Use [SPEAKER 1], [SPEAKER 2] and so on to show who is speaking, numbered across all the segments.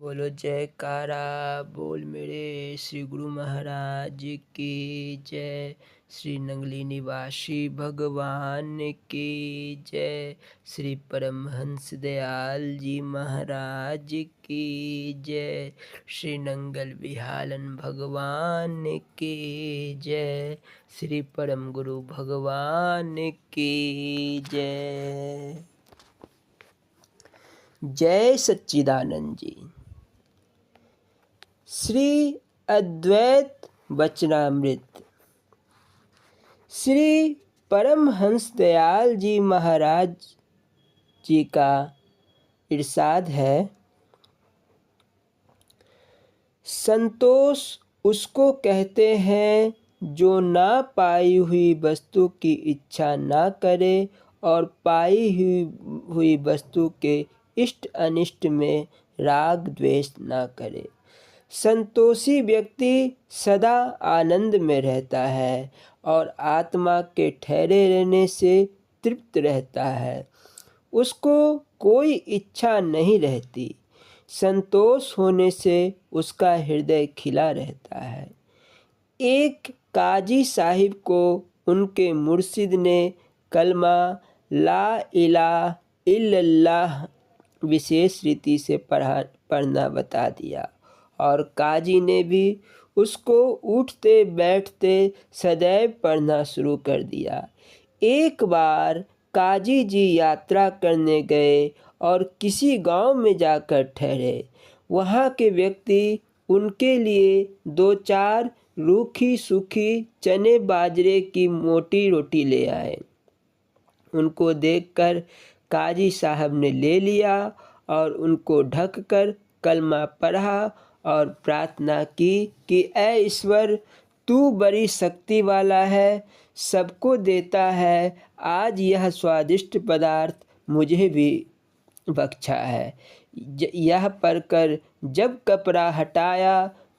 [SPEAKER 1] बोलो जयकारा बोल मेरे श्री गुरु महाराज की जय। श्री नंगली निवासी भगवान की जय। श्री परमहंस दयाल जी महाराज की जय। श्री नंगल विहालन भगवान की जय। श्री परम गुरु भगवान की जय। जय सच्चिदानंद जी। श्री अद्वैत वचनामृत श्री परमहंस दयाल जी महाराज जी का इरशाद है, संतोष उसको कहते हैं जो ना पाई हुई वस्तु की इच्छा ना करे और पाई हुई वस्तु के इष्ट अनिष्ट में राग द्वेष ना करे। संतोषी व्यक्ति सदा आनंद में रहता है और आत्मा के ठहरे रहने से तृप्त रहता है। उसको कोई इच्छा नहीं रहती। संतोष होने से उसका हृदय खिला रहता है। एक काजी साहिब को उनके मुर्शिद ने कलमा ला इलाहा इल्लल्लाह विशेष रीति से पढ़ना बता दिया और काजी ने भी उसको उठते बैठते सदैव पढ़ना शुरू कर दिया। एक बार काजी जी यात्रा करने गए और किसी गांव में जाकर ठहरे। वहां के व्यक्ति उनके लिए 2-4 रूखी सूखी चने बाजरे की मोटी रोटी ले आए। उनको देखकर काजी साहब ने ले लिया और उनको ढककर कलमा पढ़ा और प्रार्थना की कि ऐ ईश्वर, तू बड़ी शक्ति वाला है, सबको देता है, आज यह स्वादिष्ट पदार्थ मुझे भी बख्शा है। यह पढ़कर जब कपड़ा हटाया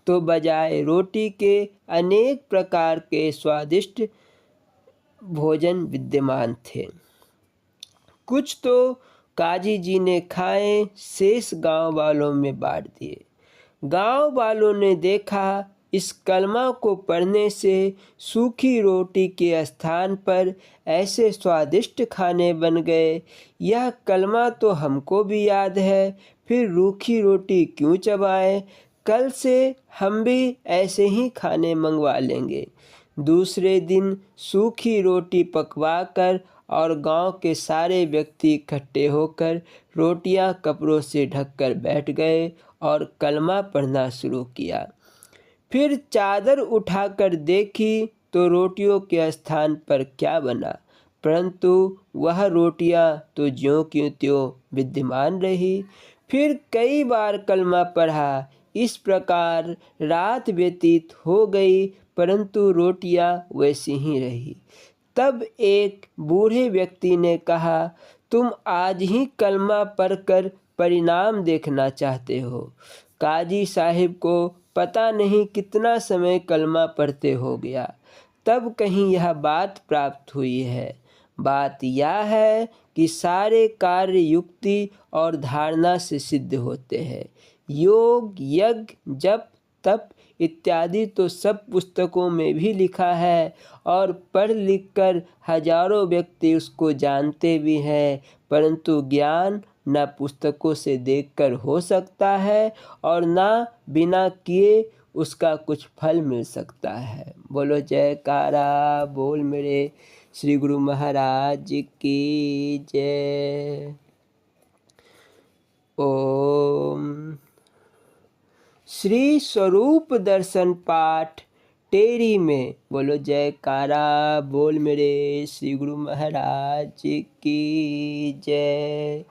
[SPEAKER 1] तो बजाय रोटी के अनेक प्रकार के स्वादिष्ट भोजन विद्यमान थे। कुछ तो काजी जी ने खाए, शेष गांव वालों में बांट दिए। गांव वालों ने देखा इस कलमा को पढ़ने से सूखी रोटी के स्थान पर ऐसे स्वादिष्ट खाने बन गए। यह कलमा तो हमको भी याद है, फिर रूखी रोटी क्यों चबाएं? कल से हम भी ऐसे ही खाने मंगवा लेंगे। दूसरे दिन सूखी रोटी पकवाकर और गांव के सारे व्यक्ति इकट्ठे होकर रोटियां कपड़ों से ढककर बैठ गए और कलमा पढ़ना शुरू किया। फिर चादर उठाकर देखी तो रोटियों के स्थान पर क्या बना, परंतु वह रोटियां तो ज्यों की त्यों विद्यमान रही। फिर कई बार कलमा पढ़ा। इस प्रकार रात व्यतीत हो गई, परंतु रोटियां वैसी ही रही। तब एक बूढ़े व्यक्ति ने कहा, तुम आज ही कलमा पढ़कर परिणाम देखना चाहते हो। काजी साहिब को पता नहीं कितना समय कलमा पढ़ते हो गया, तब कहीं यह बात प्राप्त हुई है। बात यह है कि सारे कार्य युक्ति और धारणा से सिद्ध होते हैं। योग, यज्ञ, जप, तप इत्यादि तो सब पुस्तकों में भी लिखा है और पढ़ लिख कर हजारों व्यक्ति उसको जानते भी हैं, परंतु ज्ञान न पुस्तकों से देखकर हो सकता है और ना बिना किए उसका कुछ फल मिल सकता है। बोलो जयकारा बोल मेरे श्री गुरु महाराज की जय। ओम। श्री स्वरूप दर्शन पाठ टेरी में बोलो जयकारा बोल मेरे श्री गुरु महाराज की जय।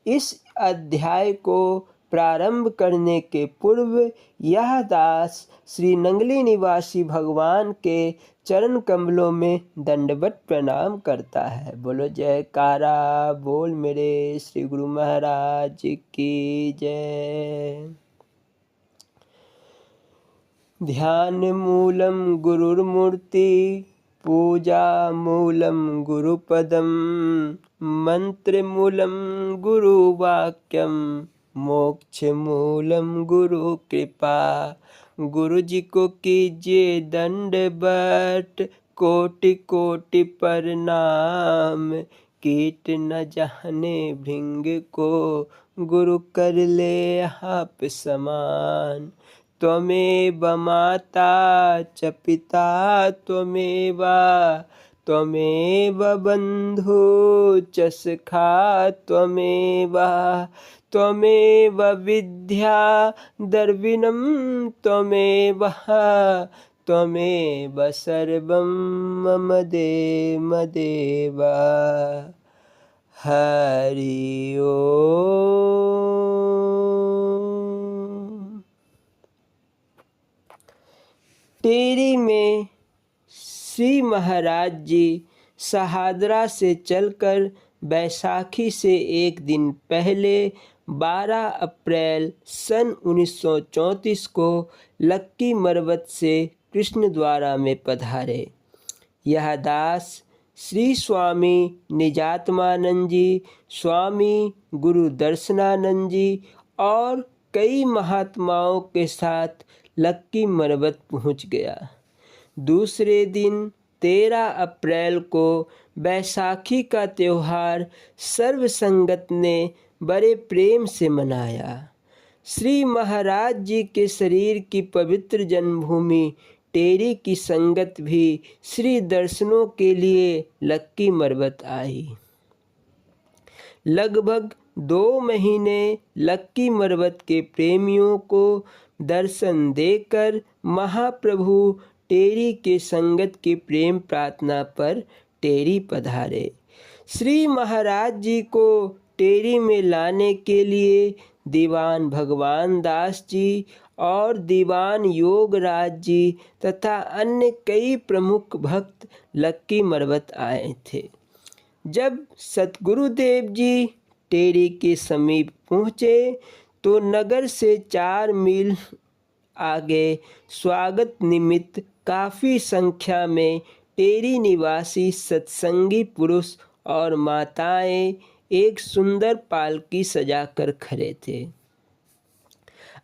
[SPEAKER 1] इस अध्याय को प्रारंभ करने के पूर्व यह दास श्री नंगली निवासी भगवान के चरण कमलों में दंडवत प्रणाम करता है। बोलो जयकारा बोल मेरे श्री गुरु महाराज की जय। ध्यान मूलम गुरुर्मूर्ति, पूजा मूलम गुरुपदम, मंत्र मूलम गुरुवाक्यम, मोक्ष मूलम गुरु कृपा। गुरु जी को कीजिए दंडवत, कोटि कोटि प्रणाम। कीट न जाने भृंग को, गुरु कर ले आप समान। त्वमेव माता च पिता त्वमेव, त्वमेव बंधु च सखा त्वमेव। त्वमेव विद्या द्रविणं त्वमेव, त्वमेव सर्वं मम देव देव। हरि ओम। टेरी में श्री महाराज जी शहादरा से चलकर बैसाखी से एक दिन पहले 12 अप्रैल सन 1934 को लक्की मरवत से कृष्णद्वारा में पधारे। यह दास श्री स्वामी निजात्मानंद जी, स्वामी गुरु दर्शनानंद जी और कई महात्माओं के साथ लक्की मरवत पहुंच गया। दूसरे दिन 13 अप्रैल को बैसाखी का त्यौहार सर्व संगत ने बड़े प्रेम से मनाया। श्री महाराज जी के शरीर की पवित्र जन्मभूमि टेरी की संगत भी श्री दर्शनों के लिए लक्की मरवत आई। लगभग 2 महीने लक्की मरवत के प्रेमियों को दर्शन देकर महाप्रभु टेरी के संगत की प्रेम प्रार्थना पर टेरी पधारे। श्री महाराज जी को टेरी में लाने के लिए दीवान भगवान दास जी और दीवान योगराज जी तथा अन्य कई प्रमुख भक्त लक्की मरवत आए थे। जब सतगुरुदेव जी टेरी के समीप पहुँचे तो नगर से 4 मील आगे स्वागत निमित्त काफ़ी संख्या में टेरी निवासी सत्संगी पुरुष और माताएं एक सुंदर पालकी सजाकर खड़े थे।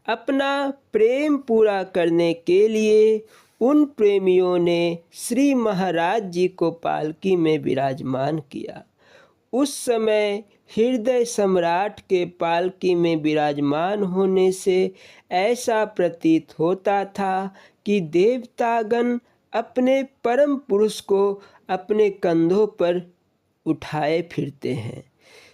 [SPEAKER 1] अपना प्रेम पूरा करने के लिए उन प्रेमियों ने श्री महाराज जी को पालकी में विराजमान किया। उस समय हृदय सम्राट के पालकी में विराजमान होने से ऐसा प्रतीत होता था कि देवतागण अपने परम पुरुष को अपने कंधों पर उठाए फिरते हैं।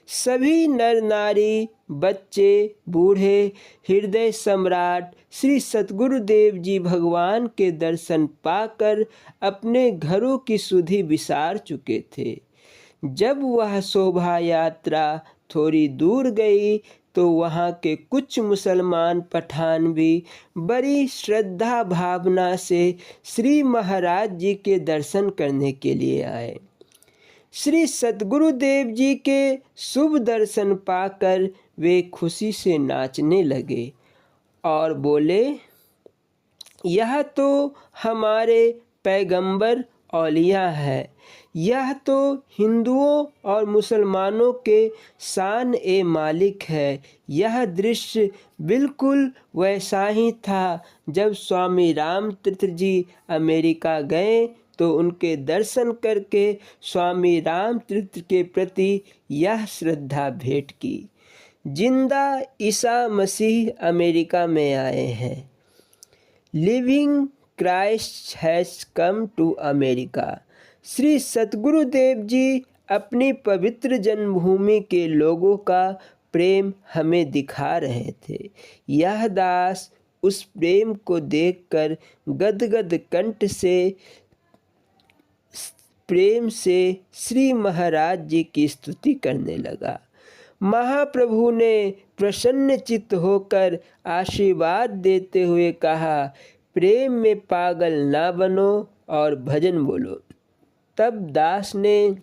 [SPEAKER 1] सभी नर नारी, बच्चे, बूढ़े हृदय सम्राट श्री सतगुरुदेव जी भगवान के दर्शन पाकर अपने घरों की सुधि विसार चुके थे। जब वह शोभा यात्रा थोड़ी दूर गई तो वहाँ के कुछ मुसलमान पठान भी बड़ी श्रद्धा भावना से श्री महाराज जी के दर्शन करने के लिए आए। श्री सतगुरुदेव जी के शुभ दर्शन पाकर वे खुशी से नाचने लगे और बोले, यह तो हमारे पैगंबर औलिया है। यह तो हिंदुओं और मुसलमानों के शान ए मालिक है। यह दृश्य बिल्कुल वैसा ही था जब स्वामी रामतीर्थ जी अमेरिका गए तो उनके दर्शन करके स्वामी रामतीर्थ के प्रति यह श्रद्धा भेंट की। जिंदा ईसा मसीह अमेरिका में आए हैं। Living Christ has come to America. Shri Satgurudev ji अपनी पवित्र जन्मभूमि के लोगों का प्रेम हमें दिखा रहे थे। यह दास उस प्रेम को देखकर गदगद कंठ से प्रेम से श्री महाराज जी की स्तुति करने लगा। महाप्रभु ने प्रसन्न चित्त होकर आशीर्वाद देते हुए कहा, प्रेम में पागल ना बनो और भजन बोलो। तब दास ने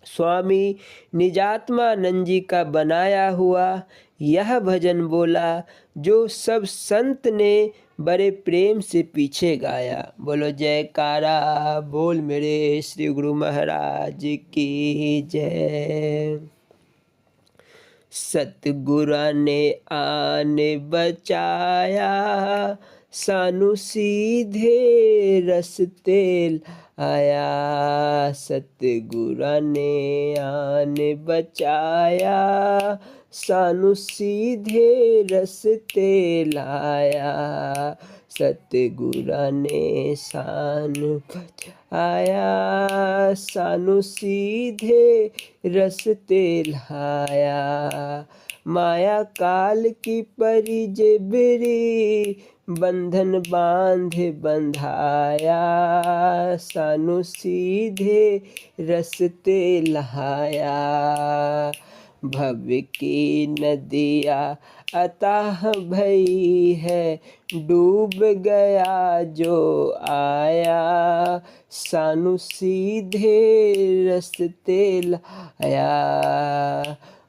[SPEAKER 1] स्वामी निजात्मानंद जी का बनाया हुआ यह भजन बोला जो सब संत ने बड़े प्रेम से पीछे गाया। बोलो जयकारा बोल मेरे श्री गुरु महाराज की जय। सतगुरु ने आन बचाया, सानू सीधे रस्ते लाया। सतगुरु ने आन बचाया, सानू सीधे रस्ते लाया। सतगुरु ने सानू बचाया, सानू सीधे रस्ते लाया। माया काल की परी जेबरी, बंधन बांध बंधाया। सानू सीधे रस्ते लाया। भव की नदिया अथाह भई है, डूब गया जो आया। सानू सीधे रस्ते लाया।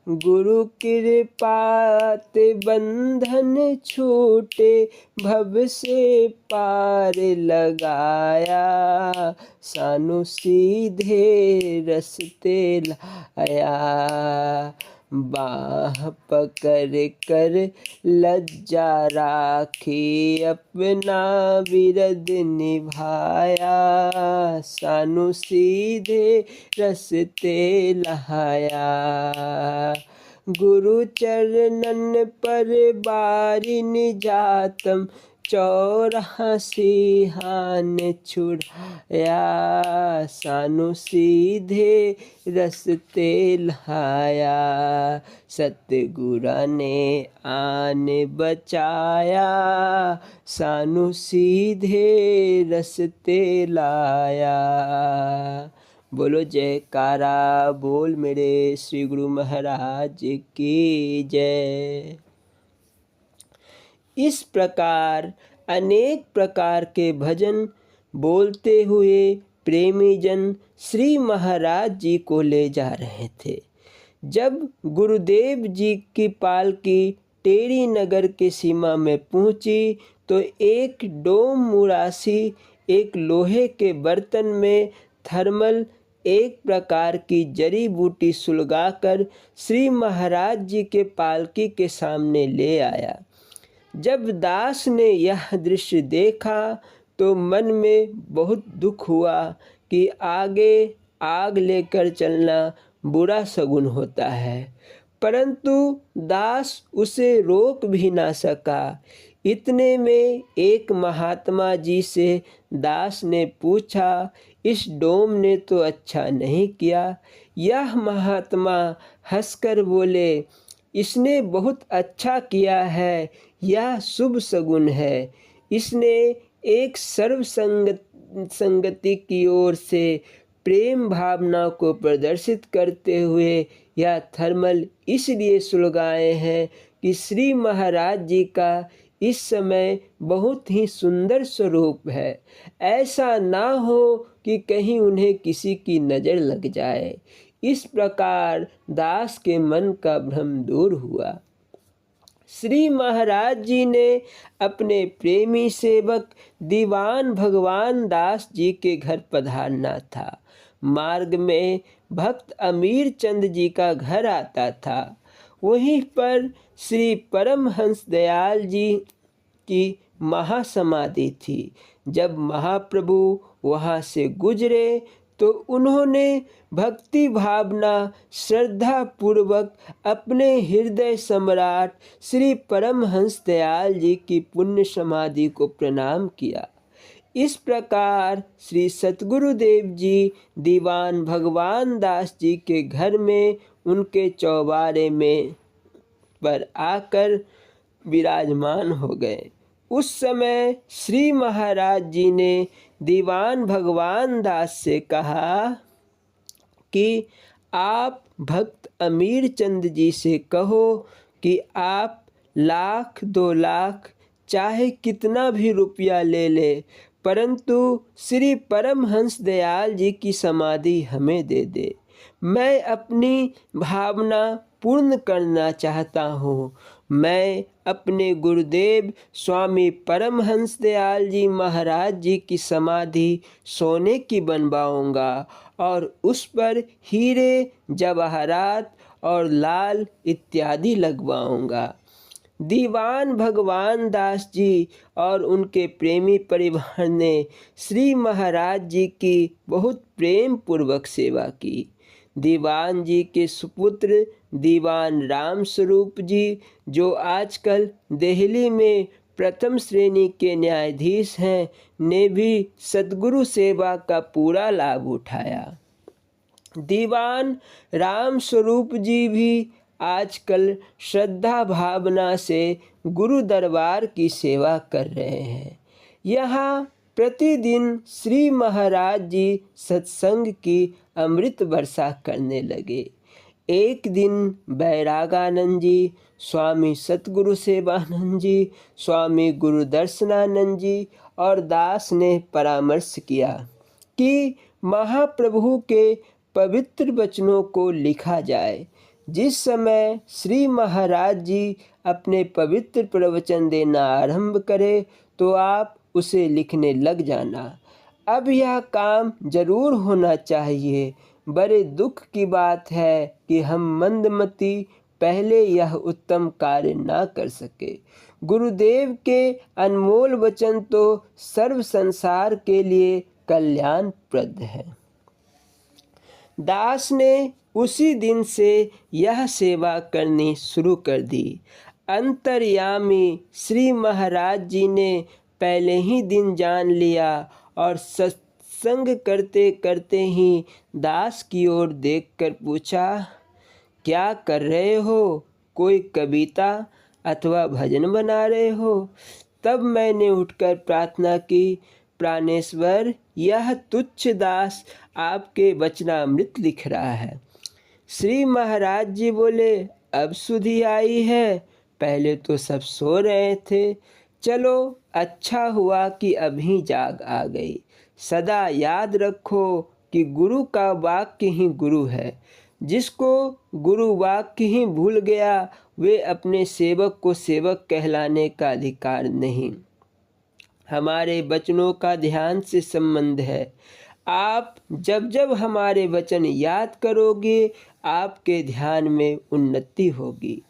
[SPEAKER 1] गुरु कृपा ते बंधन छूटे, भव से पार लगाया। सानू सीधे रस्ते लाया। बाह पकड़ कर लज्जा राखी, अपना विरद निभाया। सानू सीधे रस्ते लाया। गुरु चरणन पर बारी निजातम, 84 हान छुड़ाया। सानू सीधे रस्ते लाया। सतगुरु ने आन बचाया, सानू सीधे रस्ते लाया। बोलो जयकारा बोल मेरे श्री गुरु महाराज की जय। इस प्रकार अनेक प्रकार के भजन बोलते हुए प्रेमी जन श्री महाराज जी को ले जा रहे थे। जब गुरुदेव जी की पालकी टेरी नगर के सीमा में पहुंची तो एक डोम मुरासी एक लोहे के बर्तन में थर्मल एक प्रकार की जड़ी बूटी सुलगाकर श्री महाराज जी के पालकी के सामने ले आया। जब दास ने यह दृश्य देखा तो मन में बहुत दुख हुआ कि आगे आग लेकर चलना बुरा शगुन होता है, परंतु दास उसे रोक भी ना सका। इतने में एक महात्मा जी से दास ने पूछा, इस डोम ने तो अच्छा नहीं किया। यह महात्मा हंसकर बोले, इसने बहुत अच्छा किया है, यह शुभ शगुन है। इसने एक सर्व संगति की ओर से प्रेम भावना को प्रदर्शित करते हुए यह थर्मल इसलिए सुलगाए हैं कि श्री महाराज जी का इस समय बहुत ही सुंदर स्वरूप है। ऐसा ना हो कि कहीं उन्हें किसी की नज़र लग जाए। इस प्रकार दास के मन का भ्रम दूर हुआ। श्री महाराज जी ने अपने प्रेमी सेवक दीवान भगवान दास जी के घर पधारना था। मार्ग में भक्त अमीर चंद जी का घर आता था। वहीं पर श्री परमहंस दयाल जी की महासमाधि थी। जब महाप्रभु वहाँ से गुजरे तो उन्होंने भक्ति भावना श्रद्धा पूर्वक अपने हृदय सम्राट श्री परमहंस दयाल जी की पुण्य समाधि को प्रणाम किया। इस प्रकार श्री सतगुरुदेव जी दीवान भगवान दास जी के घर में उनके चौबारे में पर आकर विराजमान हो गए। उस समय श्री महाराज जी ने दीवान भगवान दास से कहा कि आप भक्त अमीर चंद जी से कहो कि आप 1,00,000 2,00,000 चाहे कितना भी रुपया ले ले, परंतु श्री परमहंस दयाल जी की समाधि हमें दे दे। मैं अपनी भावना पूर्ण करना चाहता हूँ। मैं अपने गुरुदेव स्वामी परमहंस दयाल जी महाराज जी की समाधि सोने की बनवाऊंगा और उस पर हीरे जवाहरात और लाल इत्यादि लगवाऊंगा। दीवान भगवान दास जी और उनके प्रेमी परिवार ने श्री महाराज जी की बहुत प्रेम पूर्वक सेवा की। दीवान जी के सुपुत्र दीवान राम स्वरूप जी, जो आजकल दिल्ली में प्रथम श्रेणी के न्यायाधीश हैं, ने भी सद्गुरु सेवा का पूरा लाभ उठाया। दीवान राम स्वरूप जी भी आजकल श्रद्धा भावना से गुरु दरबार की सेवा कर रहे हैं। यहाँ प्रतिदिन श्री महाराज जी सत्संग की अमृत वर्षा करने लगे। एक दिन बैरागानंद जी, स्वामी सतगुरु सेवानंद जी, स्वामी गुरु दर्शनानंद जी और दास ने परामर्श किया कि महाप्रभु के पवित्र वचनों को लिखा जाए। जिस समय श्री महाराज जी अपने पवित्र प्रवचन देना आरंभ करें तो आप उसे लिखने लग जाना। अब यह काम जरूर होना चाहिए। बड़े दुख की बात है कि हम मंदमती पहले यह उत्तम कार्य ना कर सके। गुरुदेव के अनमोल वचन तो सर्व संसार के लिए कल्याणप्रद है। दास ने उसी दिन से यह सेवा करनी शुरू कर दी। अंतर्यामी श्री महाराज जी ने पहले ही दिन जान लिया और सत्संग करते करते ही दास की ओर देखकर पूछा, क्या कर रहे हो? कोई कविता अथवा भजन बना रहे हो? तब मैंने उठकर प्रार्थना की, प्राणेश्वर, यह तुच्छ दास आपके वचनामृत लिख रहा है। श्री महाराज जी बोले, अब सुधि आई है, पहले तो सब सो रहे थे। चलो, अच्छा हुआ कि अभी जाग आ गई। सदा याद रखो कि गुरु का वाक्य ही गुरु है। जिसको गुरु वाक्य ही भूल गया, वे अपने सेवक को सेवक कहलाने का अधिकार नहीं। हमारे वचनों का ध्यान से संबंध है। आप जब जब हमारे वचन याद करोगे, आपके ध्यान में उन्नति होगी।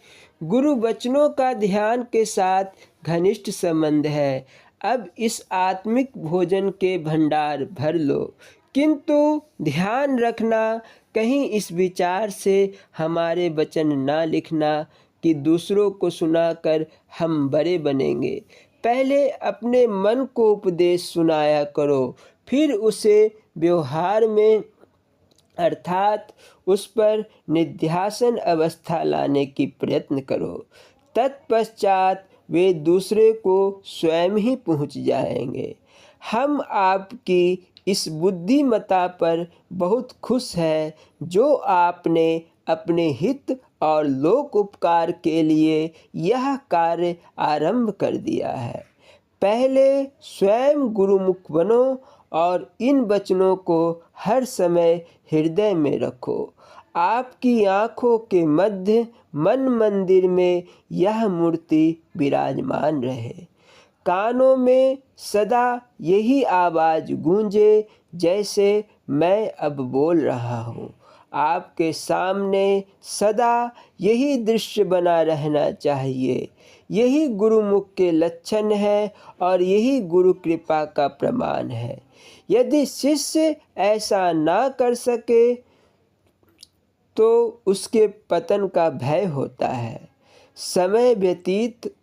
[SPEAKER 1] गुरु वचनों का ध्यान के साथ घनिष्ठ संबंध है। अब इस आत्मिक भोजन के भंडार भर लो, किंतु ध्यान रखना, कहीं इस विचार से हमारे वचन ना लिखना कि दूसरों को सुनाकर हम बड़े बनेंगे। पहले अपने मन को उपदेश सुनाया करो, फिर उसे व्यवहार में अर्थात उस पर निध्यासन अवस्था लाने की प्रयत्न करो। तत्पश्चात वे दूसरे को स्वयं ही पहुंच जाएंगे। हम आपकी इस बुद्धिमत्ता पर बहुत खुश हैं, जो आपने अपने हित और लोक उपकार के लिए यह कार्य आरंभ कर दिया है। पहले स्वयं गुरुमुख बनो और इन वचनों को हर समय हृदय में रखो। आपकी आँखों के मध्य मन मंदिर में यह मूर्ति विराजमान रहे। कानों में सदा यही आवाज़ गूंजे जैसे मैं अब बोल रहा हूँ। आपके सामने सदा यही दृश्य बना रहना चाहिए। यही गुरुमुख के लक्षण है और यही गुरु कृपा का प्रमाण है। यदि शिष्य ऐसा ना कर सके तो उसके पतन का भय होता है। समय व्यतीत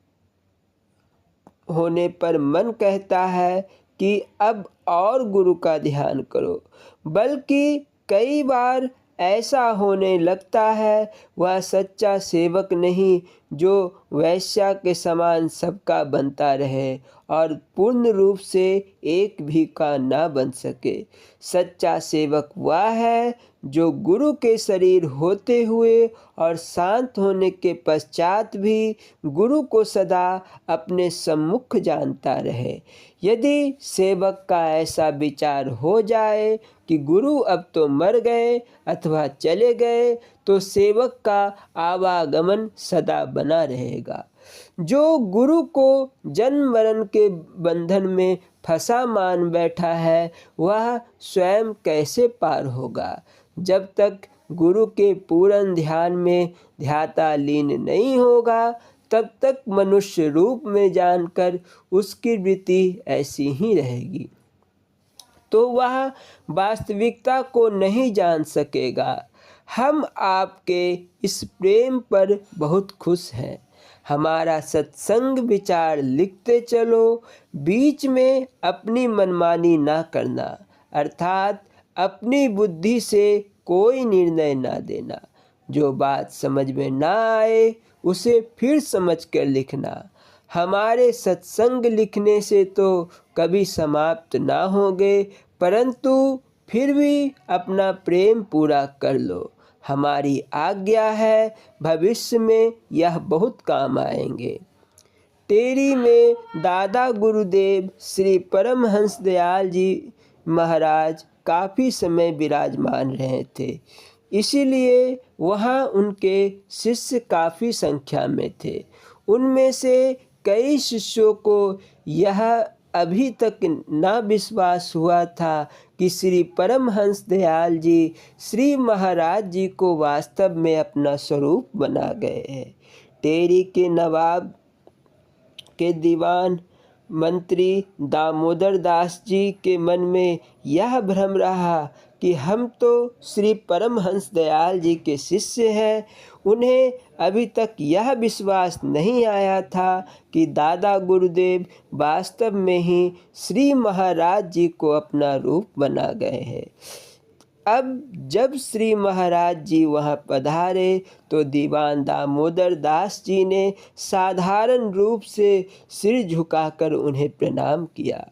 [SPEAKER 1] होने पर मन कहता है कि अब और गुरु का ध्यान करो, बल्कि कई बार ऐसा होने लगता है वह सच्चा सेवक नहीं, जो वैश्या के समान सबका बनता रहे और पूर्ण रूप से एक भी का ना बन सके। सच्चा सेवक वह है जो गुरु के शरीर होते हुए और शांत होने के पश्चात भी गुरु को सदा अपने सम्मुख जानता रहे। यदि सेवक का ऐसा विचार हो जाए कि गुरु अब तो मर गए अथवा चले गए, तो सेवक का आवागमन सदा बना रहेगा। जो गुरु को जन्म मरण के बंधन में फंसा मान बैठा है, वह स्वयं कैसे पार होगा? जब तक गुरु के पूर्ण ध्यान में ध्याता लीन नहीं होगा, तब तक मनुष्य रूप में जानकर उसकी वृत्ति ऐसी ही रहेगी, तो वह वास्तविकता को नहीं जान सकेगा। हम आपके इस प्रेम पर बहुत खुश हैं। हमारा सत्संग विचार लिखते चलो, बीच में अपनी मनमानी ना करना, अर्थात अपनी बुद्धि से कोई निर्णय ना देना। जो बात समझ में ना आए उसे फिर समझ कर लिखना। हमारे सत्संग लिखने से तो कभी समाप्त ना होंगे, परंतु फिर भी अपना प्रेम पूरा कर लो। हमारी आज्ञा है, भविष्य में यह बहुत काम आएंगे। टेरी में दादा गुरुदेव श्री परमहंस दयाल जी महाराज काफ़ी समय विराजमान रहे थे, इसीलिए वहाँ उनके शिष्य काफ़ी संख्या में थे। उनमें से कई शिष्यों को यह अभी तक ना विश्वास हुआ था कि श्री परमहंस दयाल जी श्री महाराज जी को वास्तव में अपना स्वरूप बना गए हैं। टेरी के नवाब के दीवान मंत्री दामोदर दास जी के मन में यह भ्रम रहा कि हम तो श्री परमहंस दयाल जी के शिष्य हैं। उन्हें अभी तक यह विश्वास नहीं आया था कि दादा गुरुदेव वास्तव में ही श्री महाराज जी को अपना रूप बना गए हैं। अब जब श्री महाराज जी वहाँ पधारे तो दीवान दामोदर दास जी ने साधारण रूप से सिर झुकाकर उन्हें प्रणाम किया।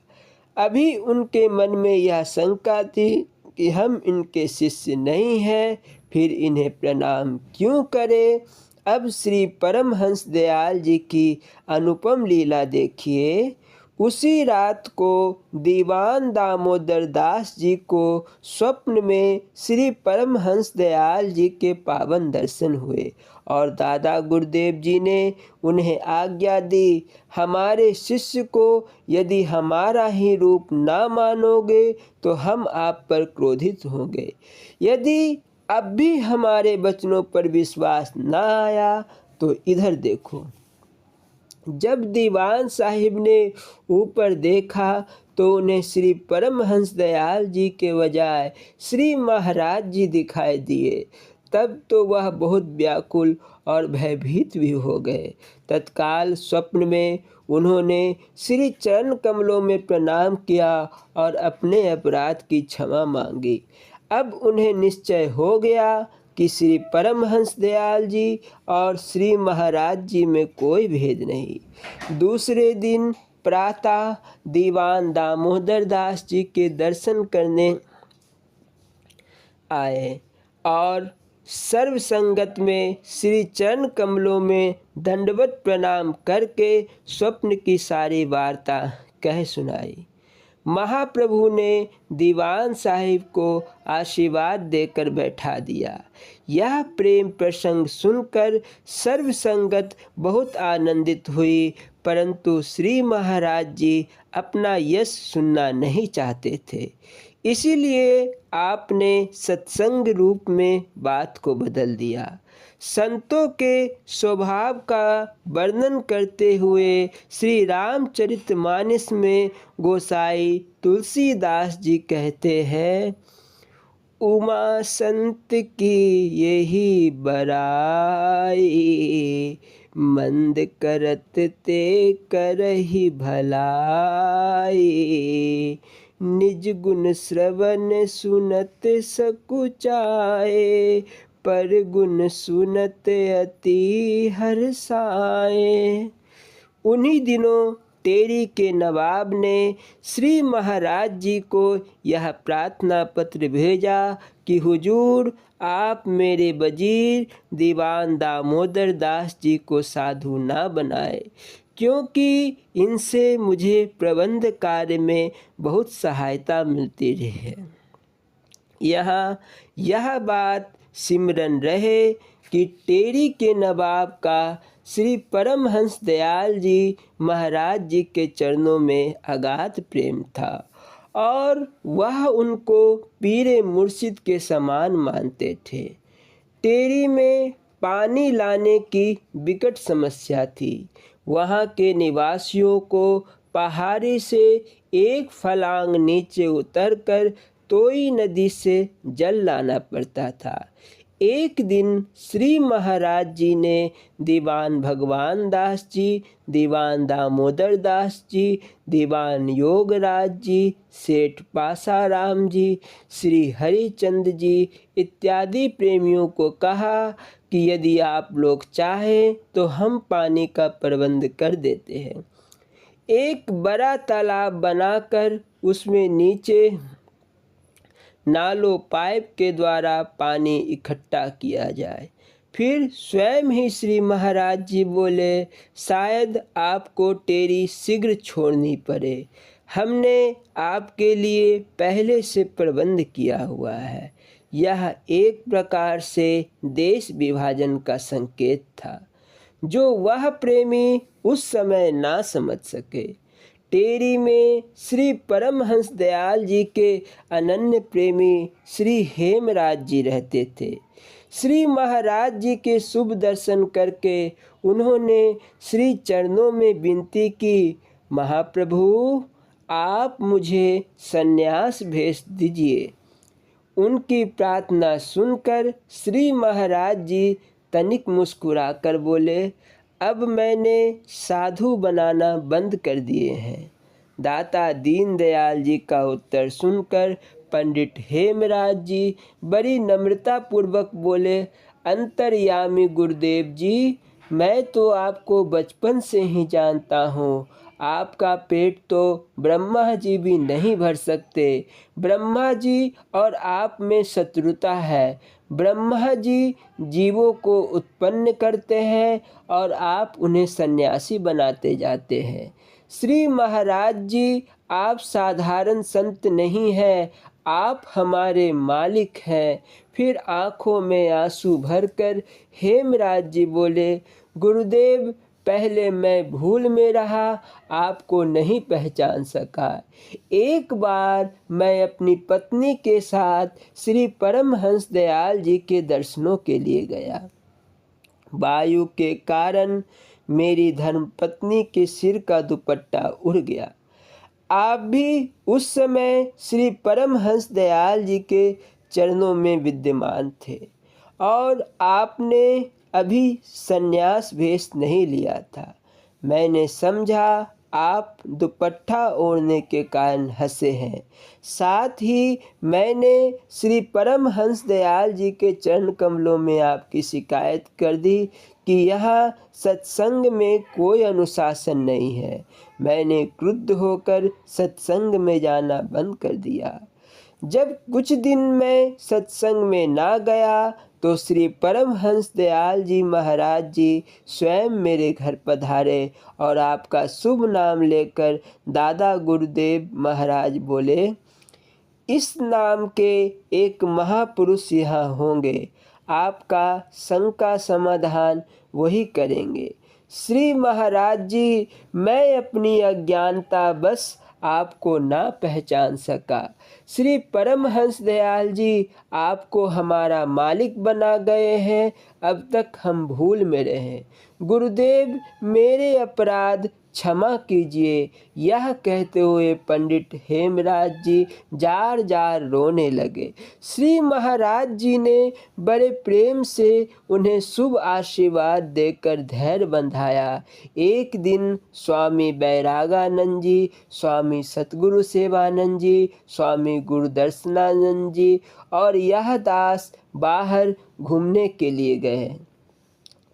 [SPEAKER 1] अभी उनके मन में यह शंका थी कि हम इनके शिष्य नहीं हैं, फिर इन्हें प्रणाम क्यों करें। अब श्री परमहंस दयाल जी की अनुपम लीला देखिए। उसी रात को दीवान दामोदर दास जी को स्वप्न में श्री परमहंस दयाल जी के पावन दर्शन हुए और दादा गुरुदेव जी ने उन्हें आज्ञा दी, हमारे शिष्य को यदि हमारा ही रूप ना मानोगे तो हम आप पर क्रोधित होंगे। यदि अब भी हमारे वचनों पर विश्वास ना आया तो इधर देखो। जब दीवान साहिब ने ऊपर देखा तो उन्हें श्री परमहंस दयाल जी के बजाय श्री महाराज जी दिखाई दिए। तब तो वह बहुत व्याकुल और भयभीत भी हो गए। तत्काल स्वप्न में उन्होंने श्री चरण कमलों में प्रणाम किया और अपने अपराध की क्षमा मांगी। अब उन्हें निश्चय हो गया कि श्री परमहंस दयाल जी और श्री महाराज जी में कोई भेद नहीं। दूसरे दिन प्रातः दीवान दामोदर दास जी के दर्शन करने आए और सर्व संगत में श्री चरण कमलों में दंडवत प्रणाम करके स्वप्न की सारी वार्ता कह सुनाई। महाप्रभु ने दीवान साहिब को आशीर्वाद देकर बैठा दिया। यह प्रेम प्रसंग सुनकर सर्व संगत बहुत आनंदित हुई, परंतु श्री महाराज जी अपना यश सुनना नहीं चाहते थे। इसीलिए आपने सत्संग रूप में बात को बदल दिया। संतों के स्वभाव का वर्णन करते हुए श्री रामचरितमानस में गोसाई तुलसीदास जी कहते हैं, उमा संत की यही बड़ाई, मंद करत ते करहि भलाई, निज गुण श्रवण सुनत सकुचाए, पर गुण सुनत अति हर्षाए। उन्हीं दिनों टेरी के नवाब ने श्री महाराज जी को यह प्रार्थना पत्र भेजा कि हुजूर आप मेरे वजीर दीवान दामोदर दास जी को साधु ना बनाए, क्योंकि इनसे मुझे प्रबंध कार्य में बहुत सहायता मिलती रही है। यहाँ यह बात सिमरन रहे कि टेरी के नवाब का श्री परमहंस दयाल जी महाराज जी के चरणों में अगाध प्रेम था और वह उनको पीरे मुर्शिद के समान मानते थे। टेरी में पानी लाने की विकट समस्या थी। वहाँ के निवासियों को पहाड़ी से एक फलांग नीचे उतरकर तोई नदी से जल लाना पड़ता था। एक दिन श्री महाराज जी ने दीवान भगवान दास जी, दीवान दामोदर दास जी, दीवान योगराज जी, सेठ पासाराम जी, श्री हरिचंद जी इत्यादि प्रेमियों को कहा कि यदि आप लोग चाहें तो हम पानी का प्रबंध कर देते हैं। एक बड़ा तालाब बनाकर उसमें नीचे नालों पाइप के द्वारा पानी इकट्ठा किया जाए। फिर स्वयं ही श्री महाराज जी बोले, शायद आपको टेरी शीघ्र छोड़नी पड़े। हमने आपके लिए पहले से प्रबंध किया हुआ है। यह एक प्रकार से देश विभाजन का संकेत था, जो वह प्रेमी उस समय ना समझ सके। टेरी में श्री परमहंस दयाल जी के अनन्य प्रेमी श्री हेमराज जी रहते थे। श्री महाराज जी के शुभ दर्शन करके उन्होंने श्री चरणों में विनती की, महाप्रभु आप मुझे संन्यास भेज दीजिए। उनकी प्रार्थना सुनकर श्री महाराज जी तनिक मुस्कुराकर बोले, अब मैंने साधु बनाना बंद कर दिए हैं। दाता दीनदयाल जी का उत्तर सुनकर पंडित हेमराज जी बड़ी नम्रता पूर्वक बोले, अंतर्यामी गुरुदेव जी, मैं तो आपको बचपन से ही जानता हूँ। आपका पेट तो ब्रह्मा जी भी नहीं भर सकते। ब्रह्मा जी और आप में शत्रुता है। ब्रह्मा जी जीवों को उत्पन्न करते हैं और आप उन्हें सन्यासी बनाते जाते हैं। श्री महाराज जी, आप साधारण संत नहीं हैं, आप हमारे मालिक हैं। फिर आंखों में आंसू भरकर हेमराज जी बोले, गुरुदेव पहले मैं भूल में रहा, आपको नहीं पहचान सका। एक बार मैं अपनी पत्नी के साथ श्री परमहंस दयाल जी के दर्शनों के लिए गया। वायु के कारण मेरी धर्मपत्नी के सिर का दुपट्टा उड़ गया। आप भी उस समय श्री परमहंस दयाल जी के चरणों में विद्यमान थे और आपने अभी संन्यास भेष नहीं लिया था। मैंने समझा आप दुपट्टा ओढ़ने के कारण हंसे हैं। साथ ही मैंने श्री परमहंस दयाल जी के चरण कमलों में आपकी शिकायत कर दी कि यहाँ सत्संग में कोई अनुशासन नहीं है। मैंने क्रुद्ध होकर सत्संग में जाना बंद कर दिया। जब कुछ दिन मैं सत्संग में ना गया तो श्री परमहंस दयाल जी महाराज जी स्वयं मेरे घर पधारे और आपका शुभ नाम लेकर दादा गुरुदेव महाराज बोले, इस नाम के एक महापुरुष यहाँ होंगे, आपका शंका समाधान वही करेंगे। श्री महाराज जी, मैं अपनी अज्ञानता बस आपको ना पहचान सका। श्री परमहंस दयाल जी आपको हमारा मालिक बना गए हैं, अब तक हम भूल में रहे। गुरुदेव मेरे अपराध क्षमा कीजिए। यह कहते हुए पंडित हेमराज जी जार जार रोने लगे। श्री महाराज जी ने बड़े प्रेम से उन्हें शुभ आशीर्वाद देकर धैर्य बंधाया। एक दिन स्वामी बैरागानंद जी, स्वामी सतगुरु सेवानंद जी, स्वामी गुरुदर्शनानंद जी और यह दास बाहर घूमने के लिए गए।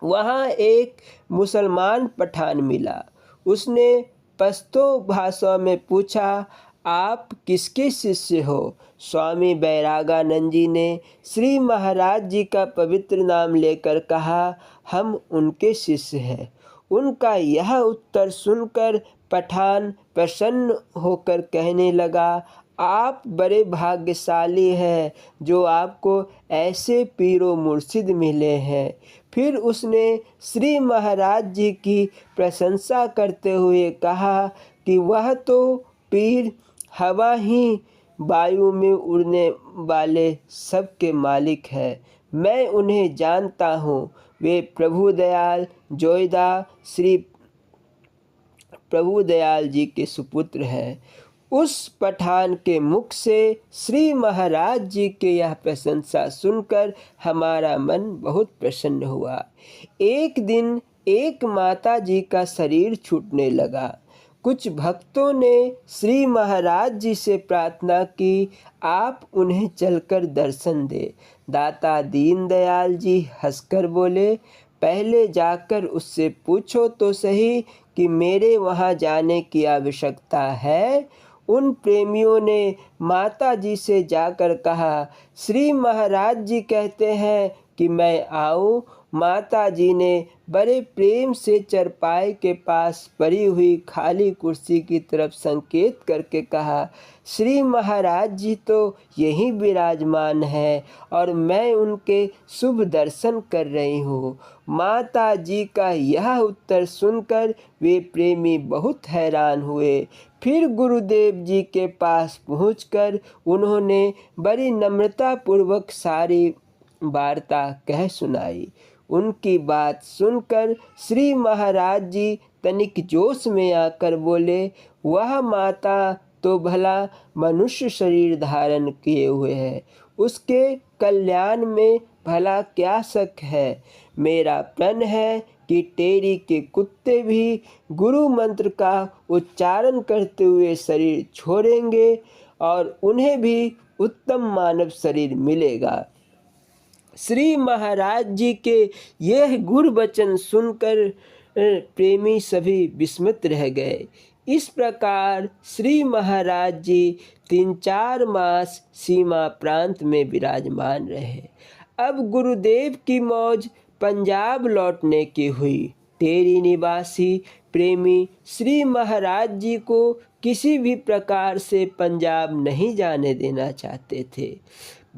[SPEAKER 1] वहाँ एक मुसलमान पठान मिला। उसने पश्तो भाषा में पूछा, आप किसके शिष्य हो? स्वामी बैरागानंद जी ने श्री महाराज जी का पवित्र नाम लेकर कहा, हम उनके शिष्य हैं। उनका यह उत्तर सुनकर पठान प्रसन्न होकर कहने लगा, आप बड़े भाग्यशाली हैं जो आपको ऐसे पीरो मुर्शिद मिले हैं। फिर उसने श्री महाराज जी की प्रशंसा करते हुए कहा कि वह तो पीर हवा ही वायु में उड़ने वाले सबके मालिक है। मैं उन्हें जानता हूँ। वे प्रभुदयाल जोईदा श्री प्रभुदयाल जी के सुपुत्र हैं। उस पठान के मुख से श्री महाराज जी के यह प्रशंसा सुनकर हमारा मन बहुत प्रसन्न हुआ। एक दिन एक माता जी का शरीर छूटने लगा। कुछ भक्तों ने श्री महाराज जी से प्रार्थना की, आप उन्हें चलकर दर्शन दे। दाता दीनदयाल जी हंसकर बोले, पहले जाकर उससे पूछो तो सही कि मेरे वहाँ जाने की आवश्यकता है। उन प्रेमियों ने माता जी से जाकर कहा, श्री महाराज जी कहते हैं कि मैं आऊँ। माता जी ने बड़े प्रेम से चरपाई के पास पड़ी हुई खाली कुर्सी की तरफ संकेत करके कहा, श्री महाराज जी तो यहीं विराजमान हैं और मैं उनके शुभ दर्शन कर रही हूँ। माता जी का यह उत्तर सुनकर वे प्रेमी बहुत हैरान हुए। फिर गुरुदेव जी के पास पहुंचकर उन्होंने बड़ी नम्रतापूर्वक सारी वार्ता कह सुनाई। उनकी बात सुनकर श्री महाराज जी तनिक जोश में आकर बोले, वह माता तो भला मनुष्य शरीर धारण किए हुए है, उसके कल्याण में भला क्या शक है। मेरा प्रण है कि टेरी के कुत्ते भी गुरु मंत्र का उच्चारण करते हुए शरीर छोड़ेंगे और उन्हें भी उत्तम मानव शरीर मिलेगा। श्री महाराज जी के यह गुर वचन सुनकर प्रेमी सभी विस्मित रह गए। इस प्रकार श्री महाराज जी 3-4 मास सीमा प्रांत में विराजमान रहे। अब गुरुदेव की मौज पंजाब लौटने की हुई। टेरी निवासी प्रेमी श्री महाराज जी को किसी भी प्रकार से पंजाब नहीं जाने देना चाहते थे।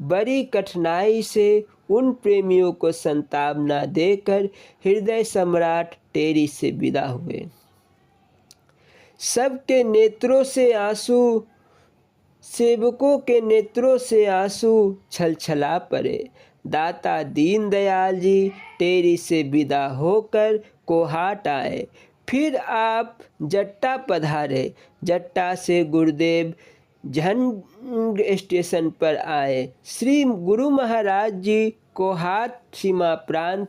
[SPEAKER 1] बड़ी कठिनाई से उन प्रेमियों को संतावना देकर हृदय सम्राट टेरी से विदा हुए। सबके नेत्रों से आंसू, सेवकों के नेत्रों से आंसू छलछला पड़े। दाता दीनदयाल जी टेरी से विदा होकर कोहाट आए। फिर आप जट्टा पधारे। जट्टा से गुरुदेव झंग स्टेशन पर आए। श्री गुरु महाराज जी कोहाट सीमा प्रांत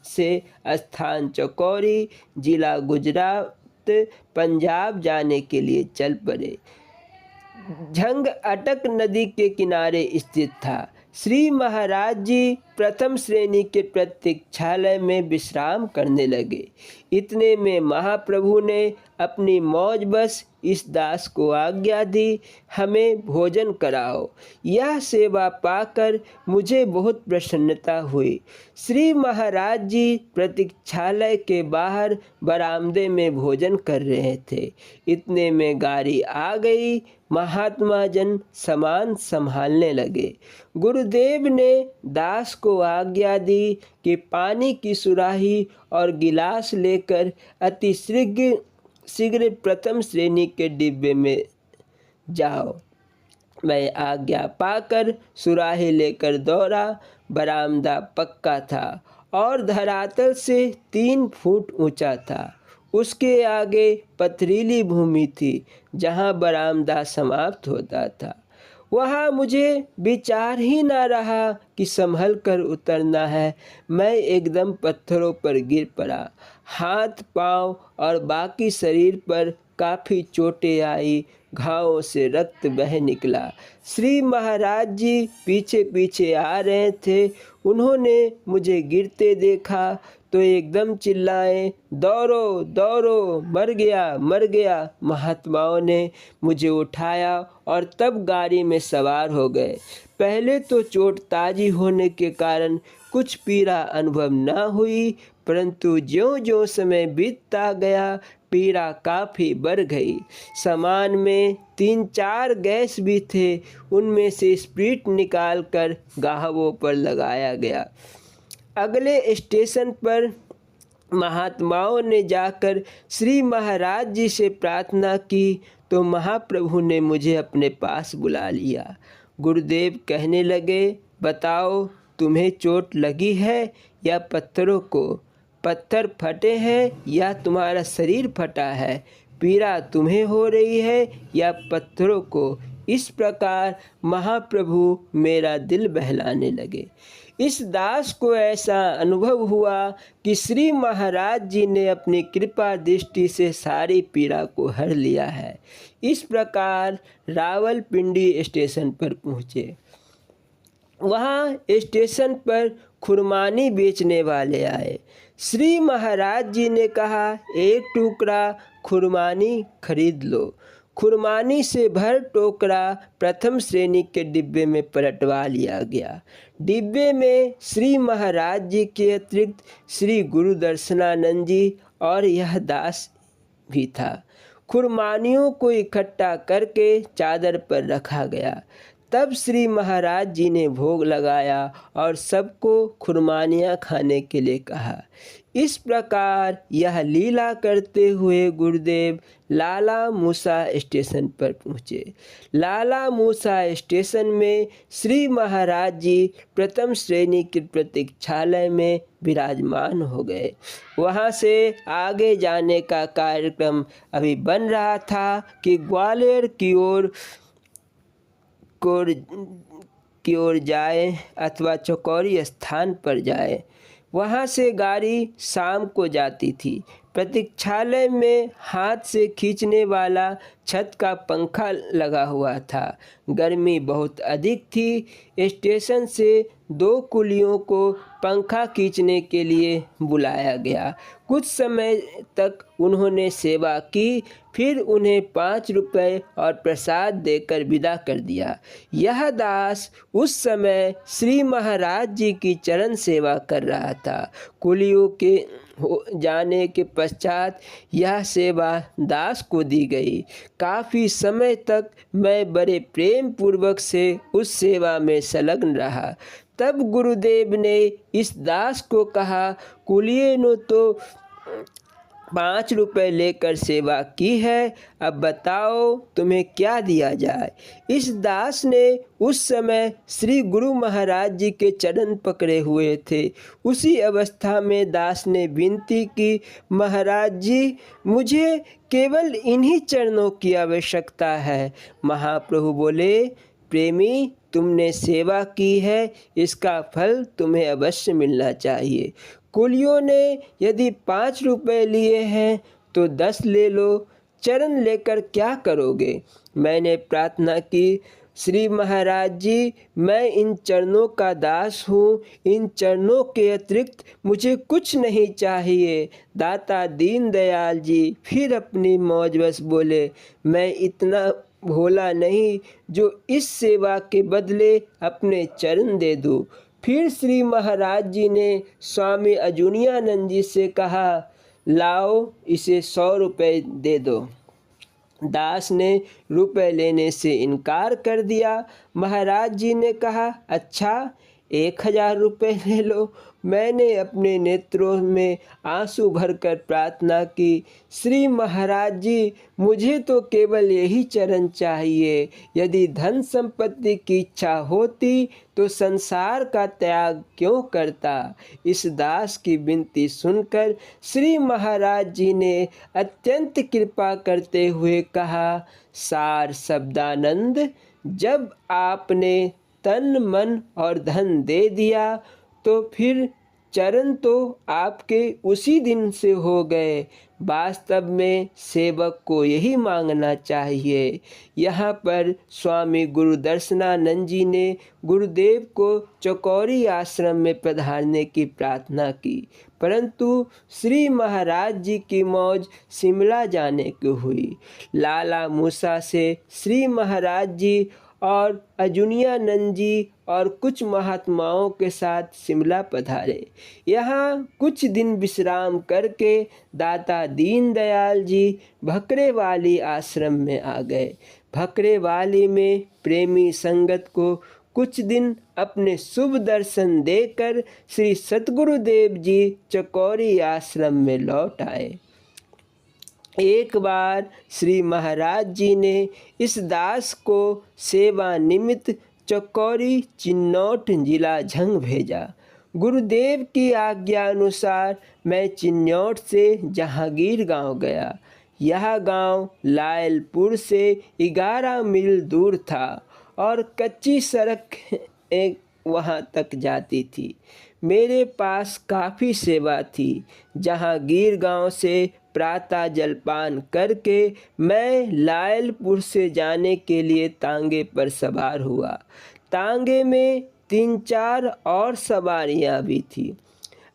[SPEAKER 1] से स्थान चकौरी जिला गुजरात पंजाब जाने के लिए चल पड़े। झंग अटक नदी के किनारे स्थित था। श्री महाराज जी प्रथम श्रेणी के प्रतीक्षालय में विश्राम करने लगे। इतने में महाप्रभु ने अपनी मौज बस इस दास को आज्ञा दी, हमें भोजन कराओ। यह सेवा पाकर मुझे बहुत प्रसन्नता हुई। श्री महाराज जी प्रतीक्षालय के बाहर बरामदे में भोजन कर रहे थे। इतने में गाड़ी आ गई। महात्मा जन सामान संभालने लगे। गुरुदेव ने दास को आज्ञा दी कि पानी की सुराही और गिलास लेकर अति शीघ्र प्रथम श्रेणी के डिब्बे में जाओ। मैं आज्ञा पाकर सुराही लेकर दौड़ा। बरामदा पक्का था और धरातल से 3 फुट ऊंचा था। उसके आगे पथरीली भूमि थी जहां बरामदा समाप्त होता था। वहाँ मुझे विचार ही ना रहा कि संभल कर उतरना है। मैं एकदम पत्थरों पर गिर पड़ा। हाथ पांव और बाकी शरीर पर काफ़ी चोटें आई। घावों से रक्त बह निकला। श्री महाराज जी पीछे पीछे आ रहे थे। उन्होंने मुझे गिरते देखा तो एकदम चिल्लाए, दौड़ो दौड़ो, मर गया मर गया। महात्माओं ने मुझे उठाया और तब गाड़ी में सवार हो गए। पहले तो चोट ताजी होने के कारण कुछ पीड़ा अनुभव न हुई, परंतु ज्यों-ज्यों समय बीतता गया पीड़ा काफ़ी बढ़ गई। सामान में 3-4 गैस भी थे। उनमें से स्प्रिट निकाल कर घावों पर लगाया गया। अगले स्टेशन पर महात्माओं ने जाकर श्री महाराज जी से प्रार्थना की तो महाप्रभु ने मुझे अपने पास बुला लिया। गुरुदेव कहने लगे, बताओ तुम्हें चोट लगी है या पत्थरों को? पत्थर फटे हैं या तुम्हारा शरीर फटा है? पीड़ा तुम्हें हो रही है या पत्थरों को? इस प्रकार महाप्रभु मेरा दिल बहलाने लगे। इस दास को ऐसा अनुभव हुआ कि श्री महाराज जी ने अपनी कृपा दृष्टि से सारी पीड़ा को हर लिया है। इस प्रकार रावलपिंडी स्टेशन पर पहुँचे। वहाँ स्टेशन पर खुरमानी बेचने वाले आए। श्री महाराज जी ने कहा, एक टुकड़ा खुरमानी खरीद लो। खुरमानी से भर टोकरा प्रथम श्रेणी के डिब्बे में पलटवा लिया गया। डिब्बे में श्री महाराज जी के अतिरिक्त श्री गुरु दर्शनानंद जी और यह दास भी था। खुरमानियों को इकट्ठा करके चादर पर रखा गया। तब श्री महाराज जी ने भोग लगाया और सबको खुरमानियाँ खाने के लिए कहा। इस प्रकार यह लीला करते हुए गुरुदेव लाला मूसा स्टेशन पर पहुँचे। लाला मूसा स्टेशन में श्री महाराज जी प्रथम श्रेणी के प्रतीक्षालय में विराजमान हो गए। वहाँ से आगे जाने का कार्यक्रम अभी बन रहा था कि ग्वालियर की ओर जाए अथवा चौकोरी स्थान पर जाए। वहाँ से गाड़ी शाम को जाती थी। प्रतीक्षालय में हाथ से खींचने वाला छत का पंखा लगा हुआ था। गर्मी बहुत अधिक थी। स्टेशन से 2 कुलियों को पंखा खींचने के लिए बुलाया गया। कुछ समय तक उन्होंने सेवा की, फिर उन्हें 5 रुपए और प्रसाद देकर विदा कर दिया। यह दास उस समय श्री महाराज जी की चरण सेवा कर रहा था। कुलियों के हो जाने के पश्चात यह सेवा दास को दी गई। काफ़ी समय तक मैं बड़े प्रेम पूर्वक से उस सेवा में संलग्न रहा। तब गुरुदेव ने इस दास को कहा, कुलिये ने तो 5 रुपए लेकर सेवा की है, अब बताओ तुम्हें क्या दिया जाए। इस दास ने उस समय श्री गुरु महाराज जी के चरण पकड़े हुए थे। उसी अवस्था में दास ने विनती की, महाराज जी मुझे केवल इन्हीं चरणों की आवश्यकता है। महाप्रभु बोले, प्रेमी तुमने सेवा की है, इसका फल तुम्हें अवश्य मिलना चाहिए। कुलियों ने यदि 5 रुपए लिए हैं तो 10 ले लो, चरण लेकर क्या करोगे। मैंने प्रार्थना की, श्री महाराज जी मैं इन चरणों का दास हूँ, इन चरणों के अतिरिक्त मुझे कुछ नहीं चाहिए। दाता दीनदयाल जी फिर अपनी मौजवश बोले, मैं इतना भोला नहीं जो इस सेवा के बदले अपने चरण दे दूँ। फिर श्री महाराज जी ने स्वामी अजुनियानंद जी से कहा, लाओ इसे 100 रुपए दे दो। दास ने रुपए लेने से इनकार कर दिया। महाराज जी ने कहा, अच्छा 1000 रुपये ले लो। मैंने अपने नेत्रों में आंसू भरकर प्रार्थना की, श्री महाराज जी मुझे तो केवल यही चरण चाहिए। यदि धन संपत्ति की इच्छा होती तो संसार का त्याग क्यों करता। इस दास की विनती सुनकर श्री महाराज जी ने अत्यंत कृपा करते हुए कहा, सार शब्दानंद, जब आपने तन मन और धन दे दिया तो फिर चरण तो आपके उसी दिन से हो गए। वास्तव में सेवक को यही मांगना चाहिए। यहाँ पर स्वामी गुरु दर्शनानंद जी ने गुरुदेव को चौकोरी आश्रम में पधारने की प्रार्थना की, परंतु श्री महाराज जी की मौज शिमला जाने की हुई। लाला मूसा से श्री महाराज जी और अजुनियानंद जी और कुछ महात्माओं के साथ शिमला पधारे। यहाँ कुछ दिन विश्राम करके दाता दीनदयाल जी भकरेवाली आश्रम में आ गए। भकरेवाली में प्रेमी संगत को कुछ दिन अपने शुभ दर्शन देकर श्री सतगुरुदेव जी चौकोरी आश्रम में लौट आए। एक बार श्री महाराज जी ने इस दास को सेवा निमित्त चकौरी चिन्नौट जिला झंग भेजा। गुरुदेव की आज्ञा अनुसार मैं चिन्नौट से जहांगीर गांव गया। यह गांव लायलपुर से 11 मील दूर था और कच्ची सड़क एक वहां तक जाती थी। मेरे पास काफ़ी सेवा थी। जहांगीर गांव से प्रातः जलपान करके मैं लायलपुर से जाने के लिए तांगे पर सवार हुआ। तांगे में 3-4 और सवारियां भी थी।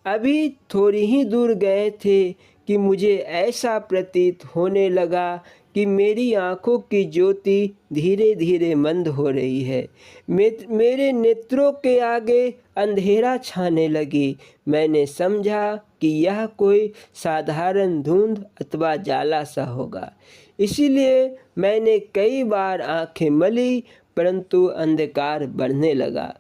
[SPEAKER 1] अभी थोड़ी ही दूर गए थे कि मुझे ऐसा प्रतीत होने लगा कि मेरी आंखों की ज्योति धीरे धीरे मंद हो रही है। मेरे नेत्रों के आगे अंधेरा छाने लगी। मैंने समझा कि यह कोई साधारण धुंध अथवा जाला सा होगा। इसीलिए मैंने कई बार आंखें मली, परंतु अंधकार बढ़ने लगा।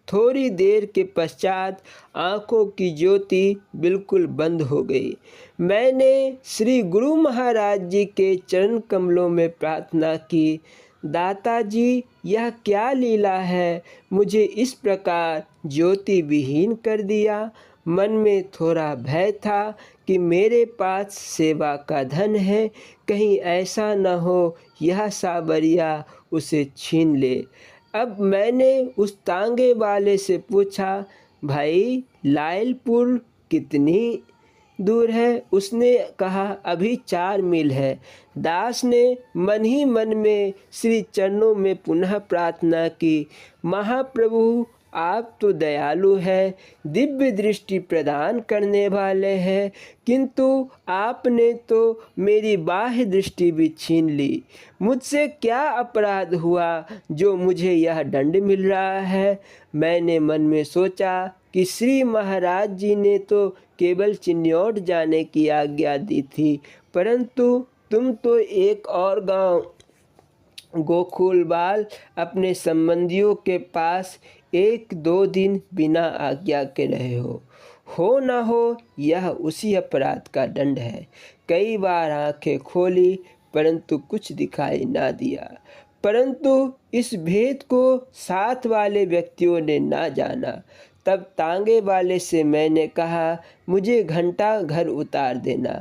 [SPEAKER 1] थोड़ी देर के पश्चात आंखों की ज्योति बिल्कुल बंद हो गई। मैंने श्री गुरु महाराज जी के चरण कमलों में प्रार्थना की, दाताजी यह क्या लीला है, मुझे इस प्रकार ज्योति विहीन कर दिया। मन में थोड़ा भय था कि मेरे पास सेवा का धन है, कहीं ऐसा न हो यह सावरिया उसे छीन ले। अब मैंने उस तांगे वाले से पूछा, भाई लायलपुर कितनी दूर है? उसने कहा अभी 4 मील है। दास ने मन ही मन में श्री चरणों में पुनः प्रार्थना की, महाप्रभु आप तो दयालु है, दिव्य दृष्टि प्रदान करने वाले हैं, किंतु आपने तो मेरी बाह्य दृष्टि भी छीन ली। मुझसे क्या अपराध हुआ जो मुझे यह दंड मिल रहा है? मैंने मन में सोचा कि श्री महाराज जी ने तो केवल चिन्नौट जाने की आज्ञा दी थी, परंतु तुम तो एक और गांव गोकुलबाल अपने संबंधियों के पास 1-2 दिन बिना आज्ञा के रहे हो न हो यह उसी अपराध का दंड है। कई बार आंखें खोली परंतु कुछ दिखाई ना दिया। परंतु इस भेद को साथ वाले व्यक्तियों ने ना जाना। तब तांगे वाले से मैंने कहा, मुझे घंटा घर उतार देना।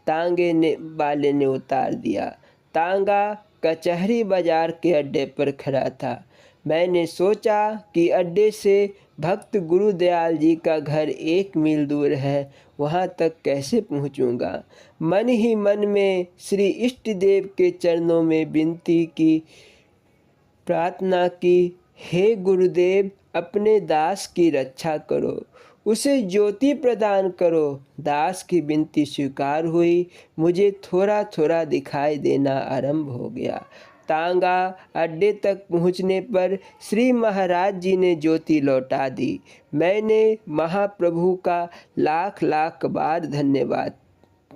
[SPEAKER 1] तांगे वाले ने उतार दिया। तांगा कचहरी बाजार के अड्डे पर खड़ा था। मैंने सोचा कि अड्डे से भक्त गुरुदयाल जी का घर 1 मील दूर है, वहाँ तक कैसे पहुँचूँगा। मन ही मन में श्री इष्ट देव के चरणों में विनती की, प्रार्थना की, हे गुरुदेव अपने दास की रक्षा करो, उसे ज्योति प्रदान करो। दास की विनती स्वीकार हुई। मुझे थोड़ा थोड़ा दिखाई देना आरंभ हो गया। तांगा अड्डे तक पहुंचने पर श्री महाराज जी ने ज्योति लौटा दी। मैंने महाप्रभु का लाख लाख बार धन्यवाद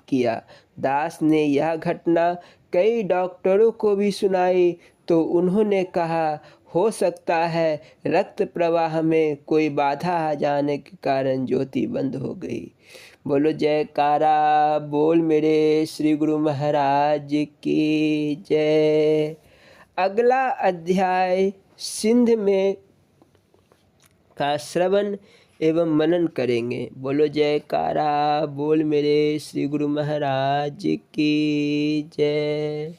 [SPEAKER 1] किया। दास ने यह घटना कई डॉक्टरों को भी सुनाई तो उन्होंने कहा, हो सकता है रक्त प्रवाह में कोई बाधा आ जाने के कारण ज्योति बंद हो गई। बोलो जयकारा बोल मेरे श्री गुरु महाराज की जय। अगला अध्याय सिंध में का श्रवण एवं मनन करेंगे। बोलो जयकारा बोल मेरे श्री गुरु महाराज की जय।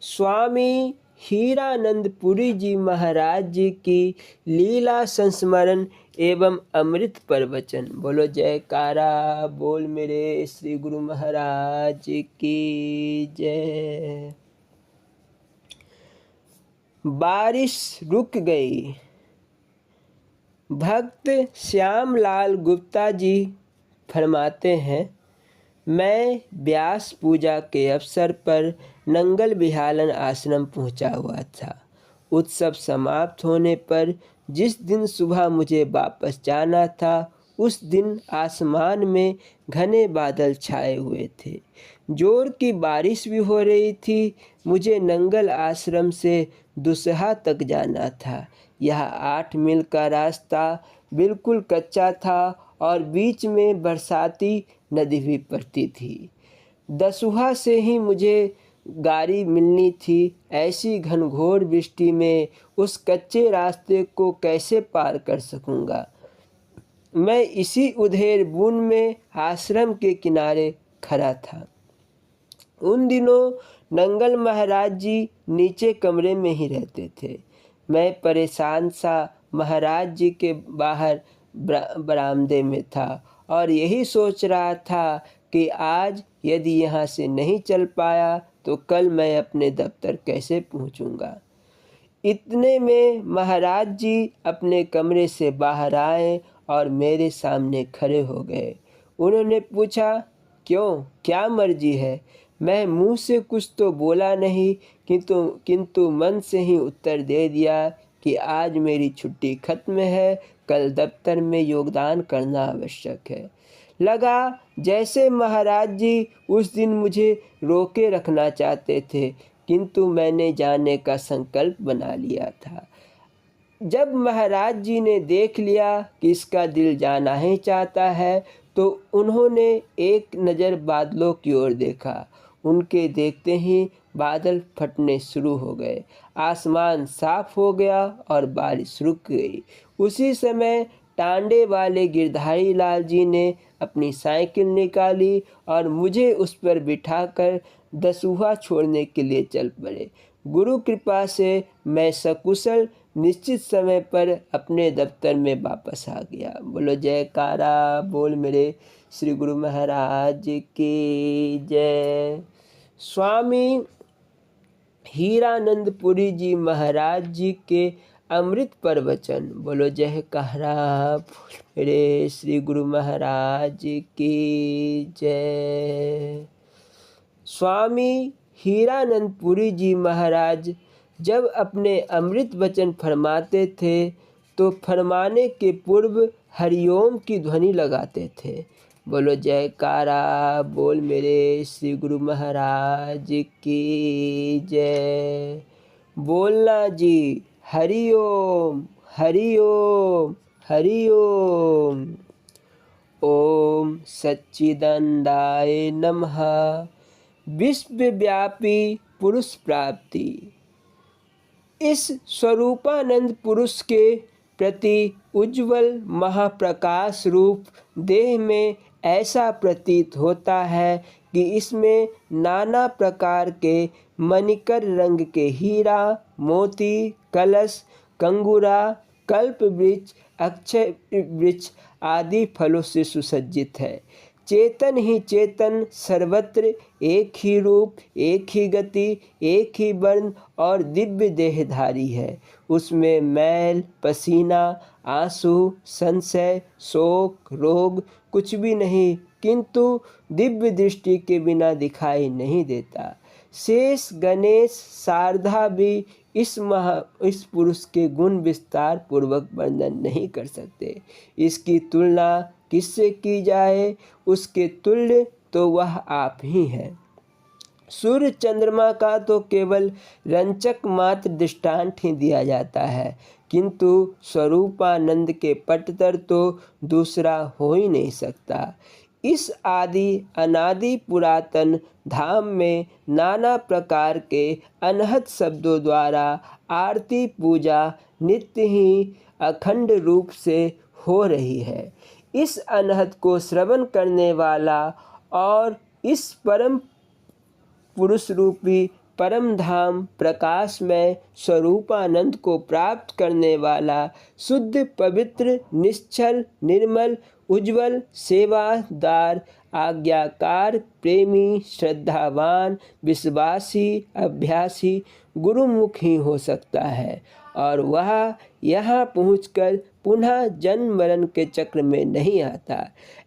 [SPEAKER 1] स्वामी हीरानंदपुरी जी महाराज जी की लीला संस्मरण एवं अमृत प्रवचन। बोलो जयकारा बोल मेरे श्री गुरु महाराज की जय। बारिश रुक गई। भक्त श्यामलाल गुप्ता जी फरमाते हैं, मैं व्यास पूजा के अवसर पर नंगल बिहालन आश्रम पहुंचा हुआ था। उत्सव समाप्त होने पर जिस दिन सुबह मुझे वापस जाना था, उस दिन आसमान में घने बादल छाए हुए थे। जोर की बारिश भी हो रही थी। मुझे नंगल आश्रम से दुसहा तक जाना था। यह 8 मील का रास्ता बिल्कुल कच्चा था और बीच में बरसाती नदी भी पड़ती थी। दसुहा से ही मुझे गाड़ी मिलनी थी, ऐसी घनघोर वृष्टि में उस कच्चे रास्ते को कैसे पार कर सकूँगा। मैं इसी उधेड़ बूंद में आश्रम के किनारे खड़ा था। उन दिनों नंगल महाराज जी नीचे कमरे में ही रहते थे। मैं परेशान सा महाराज जी के बाहर बरामदे में था और यही सोच रहा था कि आज यदि यहाँ से नहीं चल पाया तो कल मैं अपने दफ्तर कैसे पहुँचूँगा। इतने में महाराज जी अपने कमरे से बाहर आए और मेरे सामने खड़े हो गए। उन्होंने पूछा, क्यों, क्या मर्जी है? मैं मुंह से कुछ तो बोला नहीं, किंतु मन से ही उत्तर दे दिया कि आज मेरी छुट्टी खत्म है, कल दफ्तर में योगदान करना आवश्यक है। लगा जैसे महाराज जी उस दिन मुझे रोके रखना चाहते थे, किंतु मैंने जाने का संकल्प बना लिया था। जब महाराज जी ने देख लिया कि इसका दिल जाना ही चाहता है, तो उन्होंने एक नज़र बादलों की ओर देखा। उनके देखते ही बादल फटने शुरू हो गए, आसमान साफ हो गया और बारिश रुक गई। उसी समय टांडे वाले गिरधारी लाल जी ने अपनी साइकिल निकाली और मुझे उस पर बिठाकर दसूहा छोड़ने के लिए चल पड़े। गुरु कृपा से मैं सकुशल निश्चित समय पर अपने दफ्तर में वापस आ गया। बोलो जयकारा बोल मेरे श्री गुरु महाराज की जय। स्वामी हीरानंदपुरी जी महाराज जी के अमृत प्रवचन। बोलो जयकारा बोल मेरे श्री गुरु महाराज की जय। स्वामी हीरानंदपुरी जी महाराज जब अपने अमृत वचन फरमाते थे तो फरमाने के पूर्व हरिओम की ध्वनि लगाते थे। बोलो जयकारा बोल मेरे श्री गुरु महाराज की जय। बोलना जी, हरिओम हरिओम हरिओम। ओम सच्चिदानंदाय नमः। विश्वव्यापी पुरुष प्राप्ति। इस स्वरूपानंद पुरुष के प्रति उज्जवल महाप्रकाश रूप देह में ऐसा प्रतीत होता है कि इसमें नाना प्रकार के मणिकर रंग के हीरा, मोती, कलश, कंगूरा, कल्प वृक्ष, अक्षय वृक्ष आदि फलों से सुसज्जित है। चेतन ही चेतन, सर्वत्र एक ही रूप, एक ही गति, एक ही वर्ण और दिव्य देहधारी है। उसमें मैल, पसीना, आंसू, संशय, शोक, रोग कुछ भी नहीं, किंतु दिव्य दृष्टि के बिना दिखाई नहीं देता। शेष, गणेश, शारदा भी इस पुरुष के गुण विस्तार पूर्वक वर्णन नहीं कर सकते। इसकी तुलना किससे की जाए? उसके तुल्य तो वह आप ही हैं। सूर्य चंद्रमा का तो केवल रंचक मात्र दृष्टांत ही दिया जाता है, किंतु स्वरूपानंद के पटतर तो दूसरा हो ही नहीं सकता। इस आदि अनादि पुरातन धाम में नाना प्रकार के अनहद शब्दों द्वारा आरती पूजा नित्य ही अखंड रूप से हो रही है। इस अनहद को श्रवण करने वाला और इस परम पुरुष रूपी परम धाम प्रकाश में स्वरूपानंद को प्राप्त करने वाला शुद्ध, पवित्र, निश्चल, निर्मल, उज्जवल, सेवादार, आज्ञाकार, प्रेमी, श्रद्धावान, विश्वासी, अभ्यासी गुरुमुख ही हो सकता है और वह यहाँ पहुँचकर पुनः जन्म मरण के चक्र में नहीं आता।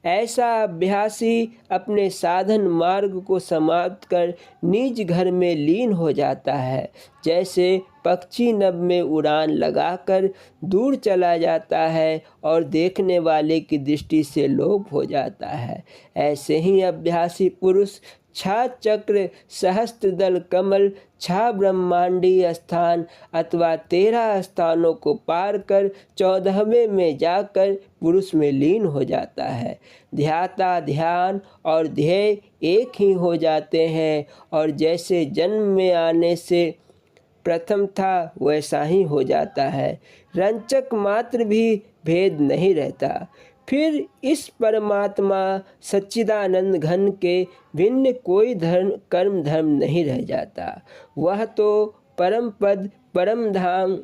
[SPEAKER 1] ऐसा अभ्यासी अपने साधन मार्ग को समाप्त कर निज घर में लीन हो जाता है। जैसे पक्षी नभ में उड़ान लगाकर दूर चला जाता है और देखने वाले की दृष्टि से लोप हो जाता है, ऐसे ही अभ्यासी पुरुष छा चक्र सहस्त्रदल कमल, छा ब्रह्मांडीय स्थान अथवा 13 स्थानों को पार कर 14वें में जाकर पुरुष में लीन हो जाता है। ध्याता ध्यान और ध्येय एक ही हो जाते हैं और जैसे जन्म में आने से प्रथम था वैसा ही हो जाता है। रंचक मात्र भी भेद नहीं रहता। फिर इस परमात्मा सच्चिदानंद घन के भिन्न कोई कर्म धर्म नहीं रह जाता। वह तो परम पद, परम धाम,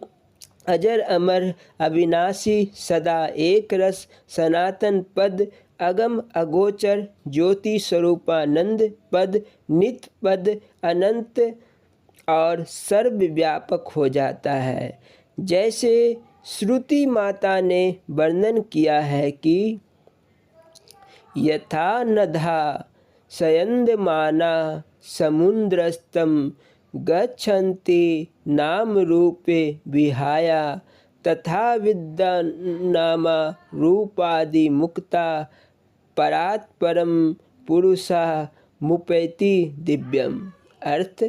[SPEAKER 1] अजर अमर, अविनाशी, सदा एक रस, सनातन पद, अगम अगोचर, ज्योति स्वरूपानंद पद, नित्य पद, अनंत और सर्वव्यापक हो जाता है। जैसे श्रुति माता ने वर्णन किया है कि यथा नधा शयन्दमाना समुद्रस्थं गच्छन्ति नाम रूपे विहाया, तथा विद्यानामा रूपादि मुक्ता परात् परम पुरुषा मुपैति दिव्यम। अर्थ,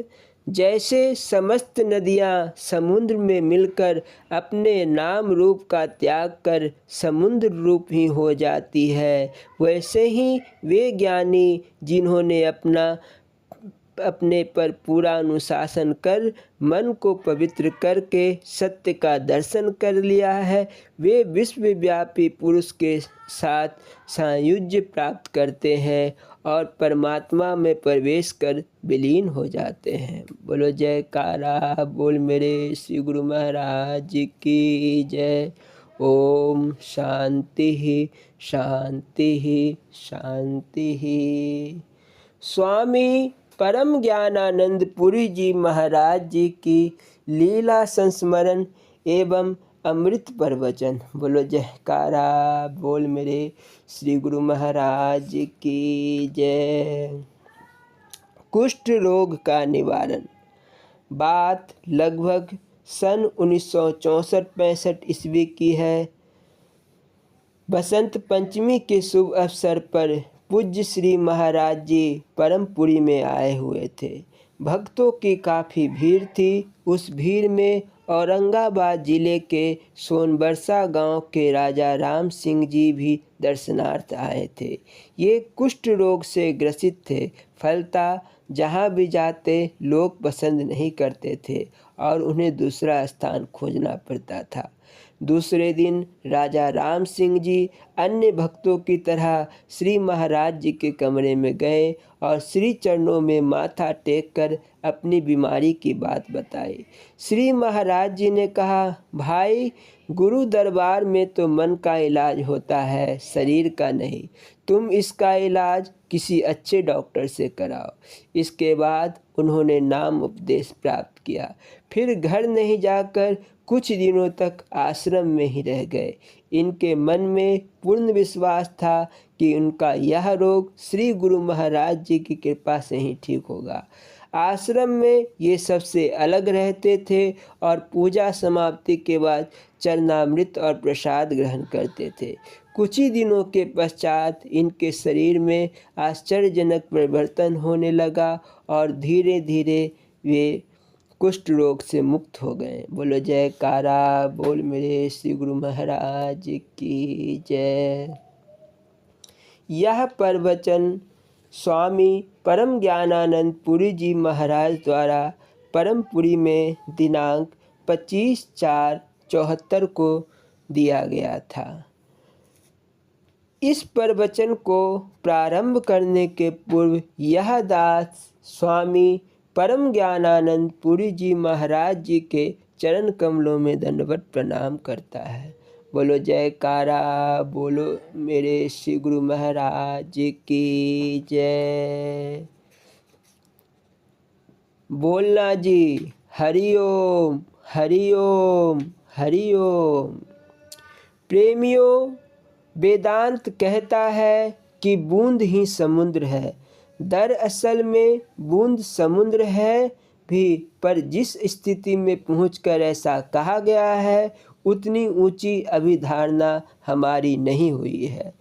[SPEAKER 1] जैसे समस्त नदियाँ समुद्र में मिलकर अपने नाम रूप का त्याग कर समुद्र रूप ही हो जाती है, वैसे ही वे ज्ञानी जिन्होंने अपने पर पूरा अनुशासन कर मन को पवित्र करके सत्य का दर्शन कर लिया है, वे विश्वव्यापी पुरुष के साथ सायुज्य प्राप्त करते हैं और परमात्मा में प्रवेश कर विलीन हो जाते हैं। बोलो जयकारा बोल मेरे श्री गुरु महाराज की जय। ओम शांति शांति शांति। स्वामी परम ज्ञानानंद पुरी जी महाराज जी की लीला संस्मरण एवं अमृत प्रवचन। बोलो जयकारा बोल मेरे श्री गुरु महाराज की जय। कुष्ठ रोग का निवारण। बात लगभग सन 1964-65 ईस्वी की है। बसंत पंचमी के शुभ अवसर पर पूज्य श्री महाराज जी परमपुरी में आए हुए थे। भक्तों की काफ़ी भीड़ थी। उस भीड़ में औरंगाबाद जिले के सोनबरसा गांव के राजा राम सिंह जी भी दर्शनार्थ आए थे। ये कुष्ठ रोग से ग्रसित थे। फलता जहाँ भी जाते लोग पसंद नहीं करते थे और उन्हें दूसरा स्थान खोजना पड़ता था। दूसरे दिन राजा राम सिंह जी अन्य भक्तों की तरह श्री महाराज जी के कमरे में गए और श्री चरणों में माथा टेक कर अपनी बीमारी की बात बताई। श्री महाराज जी ने कहा, भाई, गुरु दरबार में तो मन का इलाज होता है, शरीर का नहीं। तुम इसका इलाज किसी अच्छे डॉक्टर से कराओ। इसके बाद उन्होंने नाम उपदेश प्राप्त किया। फिर घर नहीं जाकर कुछ दिनों तक आश्रम में ही रह गए। इनके मन में पूर्ण विश्वास था कि उनका यह रोग श्री गुरु महाराज जी की कृपा से ही ठीक होगा। आश्रम में ये सबसे अलग रहते थे और पूजा समाप्ति के बाद चरणामृत और प्रसाद ग्रहण करते थे। कुछ ही दिनों के पश्चात इनके शरीर में आश्चर्यजनक परिवर्तन होने लगा और धीरे धीरे वे कुष्ठ रोग से मुक्त हो गए। बोलो जयकारा बोल मेरे श्री गुरु महाराज की जय। यह प्रवचन स्वामी परम ज्ञानानंद पुरी जी महाराज द्वारा परमपुरी में दिनांक 25/4/74 को दिया गया था। इस प्रवचन को प्रारंभ करने के पूर्व यह दास स्वामी परम ज्ञानानंद पुरी जी महाराज जी के चरण कमलों में दंडवत प्रणाम करता है। बोलो जयकारा बोलो मेरे श्री गुरु महाराज की जय। बोलना जी, हरि ओम हरि ओम हरि ओम। प्रेमियों, वेदांत कहता है कि बूंद ही समुद्र है। दरअसल में बूंद समुद्र है भी, पर जिस स्थिति में पहुंचकर ऐसा कहा गया है उतनी ऊंची अभिधारणा हमारी नहीं हुई है।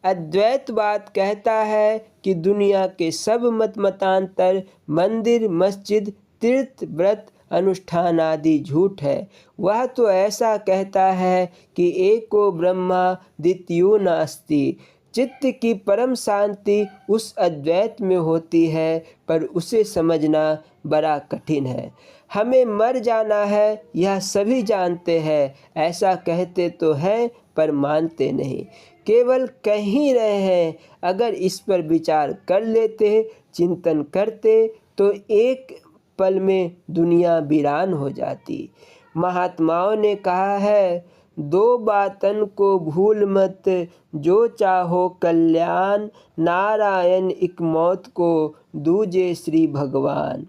[SPEAKER 1] अद्वैतवाद कहता है कि दुनिया के सब मत मतांतर, मंदिर, मस्जिद, तीर्थ, व्रत, अनुष्ठान आदि झूठ है। वह तो ऐसा कहता है कि एको ब्रह्मा द्वितीयो नास्ति। चित्त की परम शांति उस अद्वैत में होती है, पर उसे समझना बड़ा कठिन है। हमें मर जाना है, यह सभी जानते हैं। ऐसा कहते तो हैं पर मानते नहीं, केवल कह ही रहे हैं। अगर इस पर विचार कर लेते, चिंतन करते, तो एक पल में दुनिया वीरान हो जाती। महात्माओं ने कहा है, दो बातन को भूल मत, जो चाहो कल्याण, नारायण एक मौत को दूजे श्री भगवान।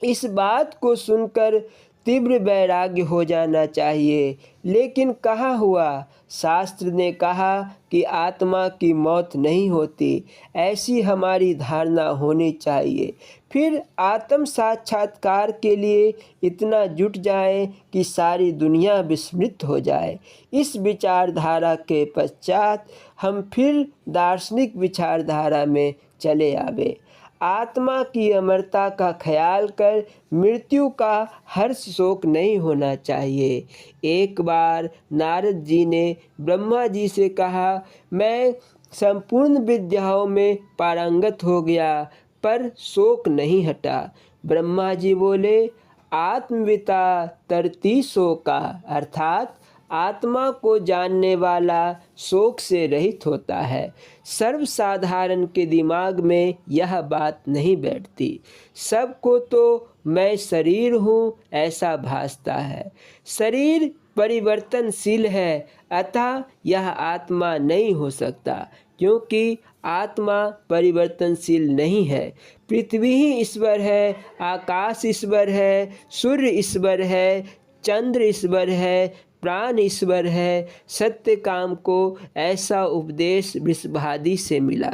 [SPEAKER 1] इस बात को सुनकर तीव्र वैराग्य हो जाना चाहिए, लेकिन कहाँ हुआ। शास्त्र ने कहा कि आत्मा की मौत नहीं होती, ऐसी हमारी धारणा होनी चाहिए। फिर आत्म साक्षात्कार के लिए इतना जुट जाए कि सारी दुनिया विस्मृत हो जाए। इस विचारधारा के पश्चात हम फिर दार्शनिक विचारधारा में चले आवे। आत्मा की अमरता का ख्याल कर मृत्यु का हर्ष शोक नहीं होना चाहिए। एक बार नारद जी ने ब्रह्मा जी से कहा, मैं संपूर्ण विद्याओं में पारंगत हो गया, पर शोक नहीं हटा। ब्रह्मा जी बोले, आत्मविता तरती शोका, अर्थात आत्मा को जानने वाला शोक से रहित होता है। सर्वसाधारण के दिमाग में यह बात नहीं बैठती। सबको तो मैं शरीर हूँ ऐसा भासता है। शरीर परिवर्तनशील है, अतः यह आत्मा नहीं हो सकता, क्योंकि आत्मा परिवर्तनशील नहीं है। पृथ्वी ही ईश्वर है, आकाश ईश्वर है, सूर्य ईश्वर है, चंद्र ईश्वर है, प्राण ईश्वर है। सत्य काम को ऐसा उपदेश वृषभादि से मिला।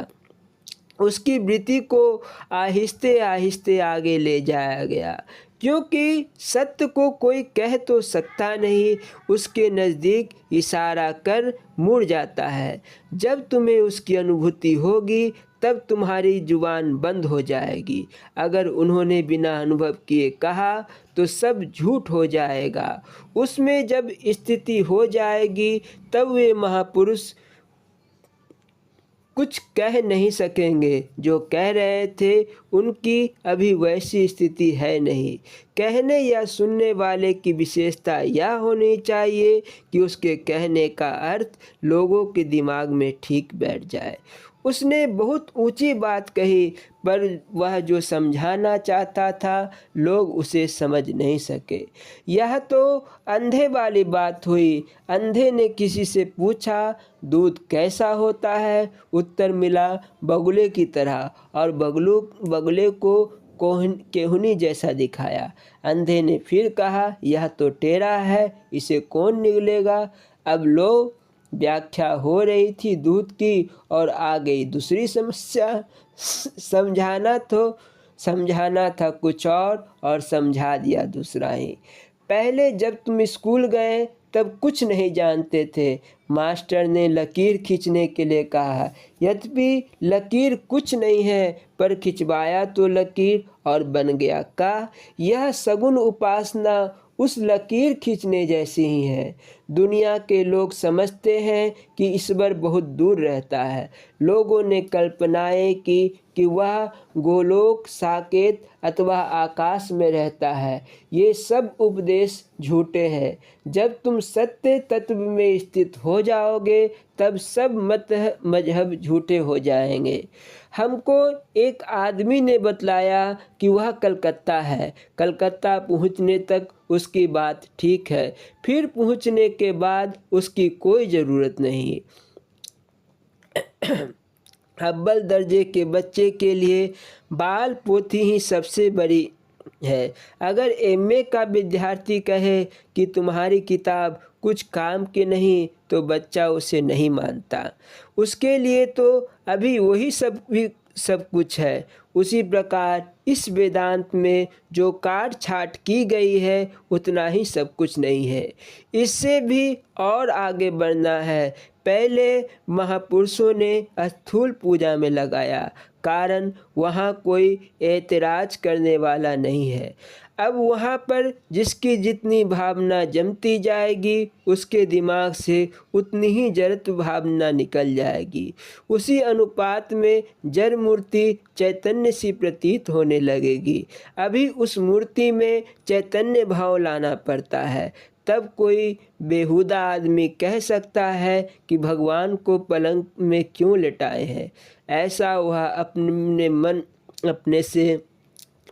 [SPEAKER 1] उसकी वृत्ति को आहिस्ते आहिस्ते आगे ले जाया गया, क्योंकि सत्य को कोई कह तो सकता नहीं, उसके नज़दीक इशारा कर मुड़ जाता है। जब तुम्हें उसकी अनुभूति होगी, तब तुम्हारी जुबान बंद हो जाएगी। अगर उन्होंने बिना अनुभव किए कहा तो सब झूठ हो जाएगा। उसमें जब स्थिति हो जाएगी, तब वे महापुरुष कुछ कह नहीं सकेंगे। जो कह रहे थे, उनकी अभी वैसी स्थिति है नहीं। कहने या सुनने वाले की विशेषता यह होनी चाहिए कि उसके कहने का अर्थ लोगों के दिमाग में ठीक बैठ जाए। उसने बहुत ऊंची बात कही, पर वह जो समझाना चाहता था, लोग उसे समझ नहीं सके। यह तो अंधे वाली बात हुई। अंधे ने किसी से पूछा, दूध कैसा होता है? उत्तर मिला, बगुले की तरह, और बगुले को केहुनी जैसा दिखाया। अंधे ने फिर कहा, यह तो टेढ़ा है, इसे कौन निगलेगा? अब लो व्याख्या हो रही थी दूध की, और आ गई दूसरी समस्या। समझाना था कुछ और समझा दिया दूसरा ही। पहले जब तुम स्कूल गए, तब कुछ नहीं जानते थे। मास्टर ने लकीर खींचने के लिए कहा, यद्यपि लकीर कुछ नहीं है, पर खिंचवाया तो लकीर और बन गया का। यह सगुण उपासना उस लकीर खींचने जैसी ही है। दुनिया के लोग समझते हैं कि ईश्वर बहुत दूर रहता है। लोगों ने कल्पनाएं की कि वह गोलोक, साकेत अथवा आकाश में रहता है। ये सब उपदेश झूठे हैं। जब तुम सत्य तत्व में स्थित हो जाओगे, तब सब मत मजहब झूठे हो जाएंगे। हमको एक आदमी ने बतलाया कि वह कलकत्ता है। कलकत्ता पहुंचने तक उसकी बात ठीक है, फिर पहुंचने के बाद उसकी कोई ज़रूरत नहीं। अव्वल दर्जे के बच्चे के लिए बाल पोथी ही सबसे बड़ी है। अगर एमए का विद्यार्थी कहे कि तुम्हारी किताब कुछ काम की नहीं, तो बच्चा उसे नहीं मानता। उसके लिए तो अभी वही सब कुछ है। उसी प्रकार इस वेदांत में जो काट छाट की गई है, उतना ही सब कुछ नहीं है। इससे भी और आगे बढ़ना है। पहले महापुरुषों ने स्थूल पूजा में लगाया, कारण वहाँ कोई ऐतराज़ करने वाला नहीं है। अब वहाँ पर जिसकी जितनी भावना जमती जाएगी, उसके दिमाग से उतनी ही जड़त भावना निकल जाएगी। उसी अनुपात में जड़ मूर्ति चैतन्य सी प्रतीत होने लगेगी। अभी उस मूर्ति में चैतन्य भाव लाना पड़ता है, तब कोई बेहुदा आदमी कह सकता है कि भगवान को पलंग में क्यों लिटाए हैं। ऐसा वह अपने से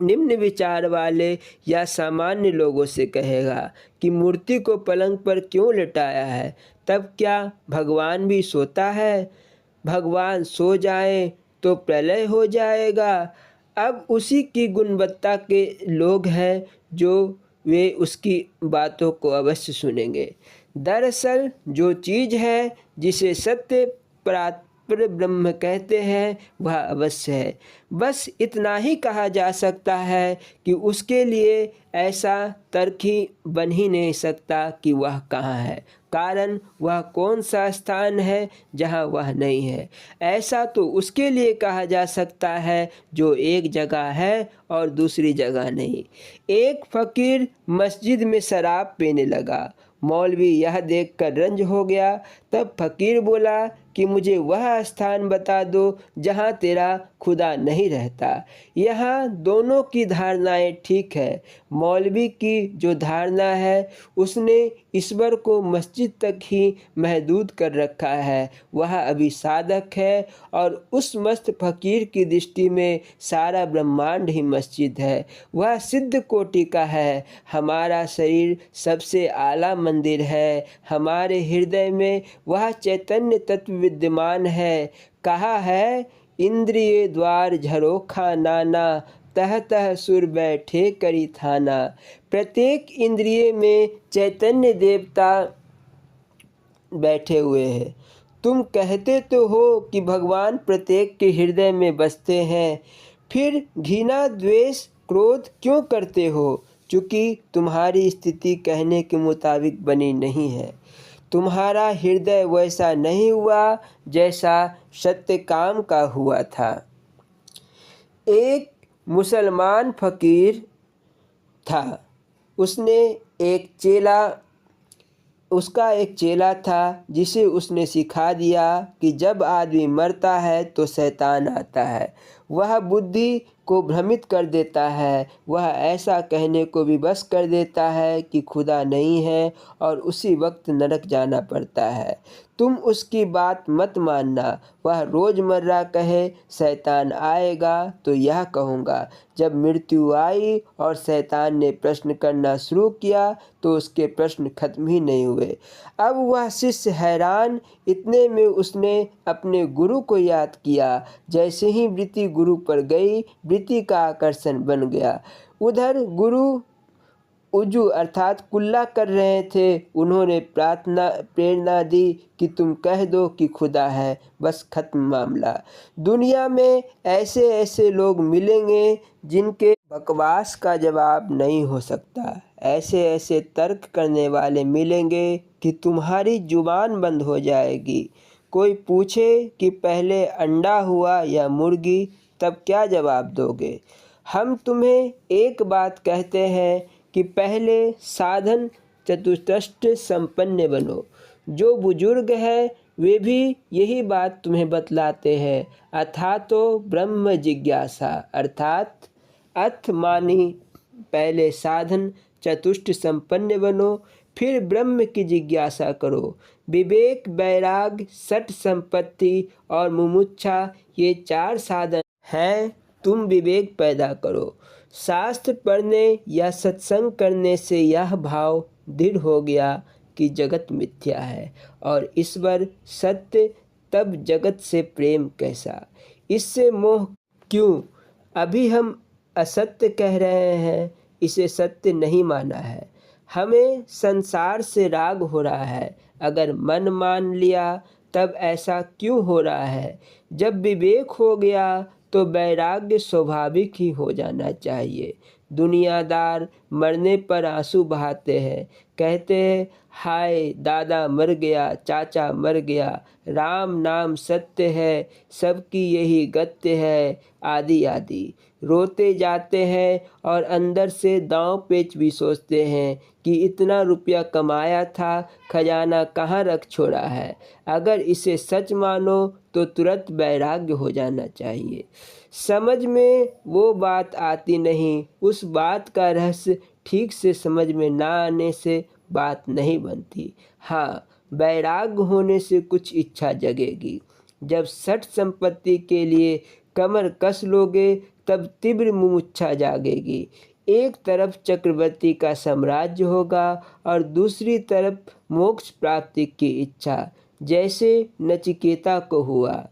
[SPEAKER 1] निम्न विचार वाले या सामान्य लोगों से कहेगा कि मूर्ति को पलंग पर क्यों लिटाया है। तब क्या भगवान भी सोता है? भगवान सो जाए तो प्रलय हो जाएगा। अब उसी की गुणवत्ता के लोग हैं जो वे उसकी बातों को अवश्य सुनेंगे। दरअसल जो चीज़ है जिसे सत्य परात्पर ब्रह्म कहते हैं वह अवश्य है। बस इतना ही कहा जा सकता है कि उसके लिए ऐसा तर्क ही बन ही नहीं सकता कि वह कहाँ है, कारण वह कौन सा स्थान है जहाँ वह नहीं है। ऐसा तो उसके लिए कहा जा सकता है जो एक जगह है और दूसरी जगह नहीं। एक फ़कीर मस्जिद में शराब पीने लगा। मौलवी यह देखकर रंज हो गया। तब फ़कीर बोला कि मुझे वह स्थान बता दो जहाँ तेरा खुदा नहीं रहता। यहाँ दोनों की धारणाएं ठीक है। मौलवी की जो धारणा है उसने ईश्वर को मस्जिद तक ही महदूद कर रखा है, वह अभी साधक है, और उस मस्त फ़कीर की दृष्टि में सारा ब्रह्मांड ही मस्जिद है। वह सिद्ध कोटि का है। हमारा शरीर सबसे आला मंदिर है। हमारे हृदय में वह चैतन्य तत्व विद्यमान है। कहा है, इंद्रिय द्वार झरोखा नाना, तह तह सुर बैठे करी थाना। प्रत्येक इंद्रिय में चैतन्य देवता बैठे हुए हैं। तुम कहते तो हो कि भगवान प्रत्येक के हृदय में बसते हैं, फिर घृणा द्वेष क्रोध क्यों करते हो? चूँकि तुम्हारी स्थिति कहने के मुताबिक बनी नहीं है। तुम्हारा हृदय वैसा नहीं हुआ जैसा सत्यकाम का हुआ था। एक मुसलमान फ़कीर था। उसका एक चेला था जिसे उसने सिखा दिया कि जब आदमी मरता है तो शैतान आता है। वह बुद्धि को भ्रमित कर देता है। वह ऐसा कहने को भी बस कर देता है कि खुदा नहीं है और उसी वक्त नरक जाना पड़ता है। तुम उसकी बात मत मानना। वह रोज़मर्रा कहे शैतान आएगा तो यह कहूँगा। जब मृत्यु आई और शैतान ने प्रश्न करना शुरू किया तो उसके प्रश्न खत्म ही नहीं हुए। अब वह शिष्य हैरान। इतने में उसने अपने गुरु को याद किया। जैसे ही वृत्ति गुरु पर गई, वृत्ति का आकर्षण बन गया। उधर गुरु उजू अर्थात कुल्ला कर रहे थे। उन्होंने प्रेरणा दी कि तुम कह दो कि खुदा है, बस खत्म मामला। दुनिया में ऐसे ऐसे लोग मिलेंगे जिनके बकवास का जवाब नहीं हो सकता। ऐसे ऐसे तर्क करने वाले मिलेंगे कि तुम्हारी जुबान बंद हो जाएगी। कोई पूछे कि पहले अंडा हुआ या मुर्गी, तब क्या जवाब दोगे? हम तुम्हें एक बात कहते हैं कि पहले साधन चतुष्टय संपन्न बनो। जो बुजुर्ग हैं वे भी यही बात तुम्हें बतलाते हैं। अथातो ब्रह्म जिज्ञासा, अर्थात अर्थ मानी पहले साधन चतुष्ट संपन्न बनो, फिर ब्रह्म की जिज्ञासा करो। विवेक, वैराग, सठ संपत्ति और मुमुक्षा, ये 4 साधन हैं। तुम विवेक पैदा करो। शास्त्र पढ़ने या सत्संग करने से यह भाव दृढ़ हो गया कि जगत मिथ्या है और ईश्वर सत्य, तब जगत से प्रेम कैसा, इससे मोह क्यों? अभी हम असत्य कह रहे हैं, इसे सत्य नहीं माना है। हमें संसार से राग हो रहा है। अगर मन मान लिया तब ऐसा क्यों हो रहा है? जब विवेक हो गया तो वैराग्य स्वाभाविक ही हो जाना चाहिए। दुनियादार मरने पर आंसू बहाते हैं, कहते हैं हाय दादा मर गया, चाचा मर गया, राम नाम सत्य है, सबकी यही गत्य है, आदि आदि। रोते जाते हैं और अंदर से दांव पेच भी सोचते हैं कि इतना रुपया कमाया था, खजाना कहाँ रख छोड़ा है। अगर इसे सच मानो तो तुरंत वैराग्य हो जाना चाहिए। समझ में वो बात आती नहीं, उस बात का रहस्य ठीक से समझ में ना आने से बात नहीं बनती। हाँ, वैराग्य होने से कुछ इच्छा जगेगी। जब सठ संपत्ति के लिए कमर कस लोगे तब तीव्र मुमुक्षा जागेगी। एक तरफ चक्रवर्ती का साम्राज्य होगा और दूसरी तरफ मोक्ष प्राप्ति की इच्छा, जैसे नचिकेता को हुआ।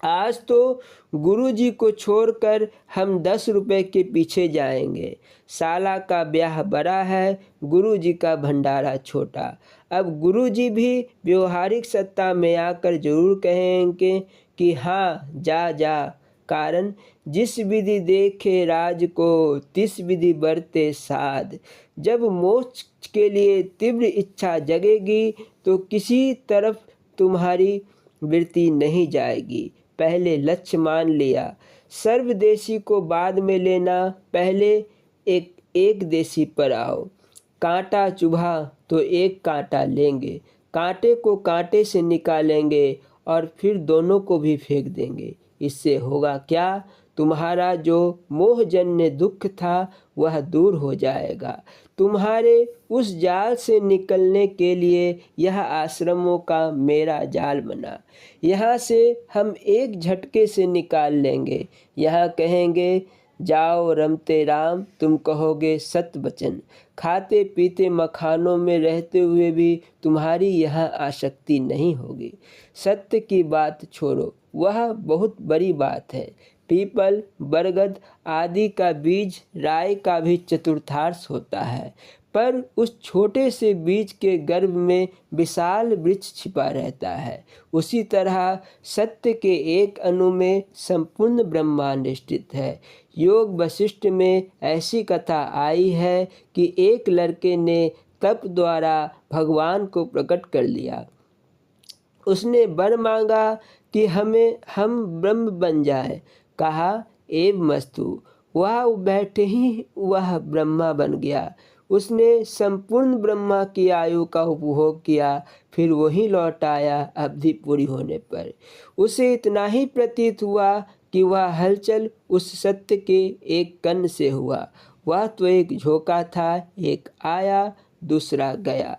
[SPEAKER 1] आज तो गुरुजी को छोड़कर हम 10 रुपए के पीछे जाएंगे। साला का ब्याह बड़ा है, गुरुजी का भंडारा छोटा। अब गुरुजी भी व्यवहारिक सत्ता में आकर जरूर कहेंगे कि हाँ जा जा, कारण जिस विधि देखे राज को तिस विधि बरते साध। जब मोक्ष के लिए तीव्र इच्छा जगेगी तो किसी तरफ तुम्हारी वृत्ति नहीं जाएगी। पहले लक्ष्य मान लिया, सर्वदेशी को बाद में लेना, पहले एक देशी पर आओ। कांटा चुभा तो एक कांटा लेंगे, कांटे को कांटे से निकालेंगे और फिर दोनों को भी फेंक देंगे। इससे होगा क्या? तुम्हारा जो मोहजन्य दुख था वह दूर हो जाएगा। तुम्हारे उस जाल से निकलने के लिए यह आश्रमों का मेरा जाल बना। यहाँ से हम एक झटके से निकाल लेंगे। यहाँ कहेंगे जाओ रमते राम, तुम कहोगे सत्य वचन। खाते पीते मखानों में रहते हुए भी तुम्हारी यहाँ आसक्ति नहीं होगी। सत्य की बात छोड़ो, वह बहुत बड़ी बात है। पीपल, बरगद आदि का बीज राय का भी चतुर्थांश होता है, पर उस छोटे से बीज के गर्भ में विशाल वृक्ष छिपा रहता है। उसी तरह सत्य के एक अणु में संपूर्ण ब्रह्मांड स्थित है। योग वशिष्ठ में ऐसी कथा आई है कि एक लड़के ने तप द्वारा भगवान को प्रकट कर लिया। उसने वर मांगा कि हम ब्रह्म बन जाए। कहा एव मस्तु, वह बैठे ही वह ब्रह्मा बन गया। उसने संपूर्ण ब्रह्मा की आयु का उपभोग किया, फिर वही लौट आया। अवधि पूरी होने पर उसे इतना ही प्रतीत हुआ कि वह हलचल उस सत्य के एक कण से हुआ। वह तो एक झोंका था, एक आया दूसरा गया।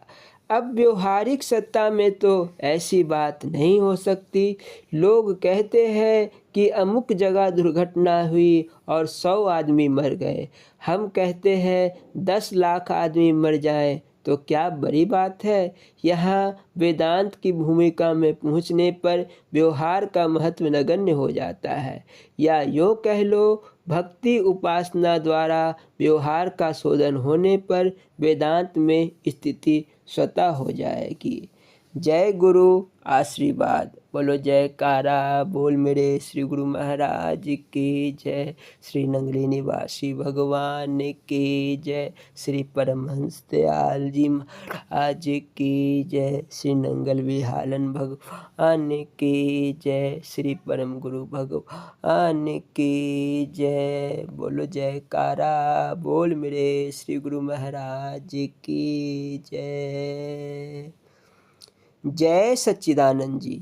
[SPEAKER 1] अब व्यवहारिक सत्ता में तो ऐसी बात नहीं हो सकती। लोग कहते हैं कि अमुक जगह दुर्घटना हुई और 100 आदमी मर गए। हम कहते हैं 10 लाख आदमी मर जाएं तो क्या बड़ी बात है। यहाँ वेदांत की भूमिका में पहुँचने पर व्यवहार का महत्व नगण्य हो जाता है, या यूँ कह लो भक्ति उपासना द्वारा व्यवहार का शोधन होने पर वेदांत में स्थिति स्वतः हो जाएगी। जय गुरु आशीर्वाद। बोलो जयकारा बोल मेरे श्री गुरु महाराज की जय। श्री नंगली निवासी भगवान की जय। श्री परमहंस दयाल जी महाराज की जय। श्री नंगल विहालन भगवान की जय। श्री परम गुरु भगवान की जय। बोलो जयकारा बोल मेरे श्री गुरु महाराज की जय। जय सच्चिदानंद जी।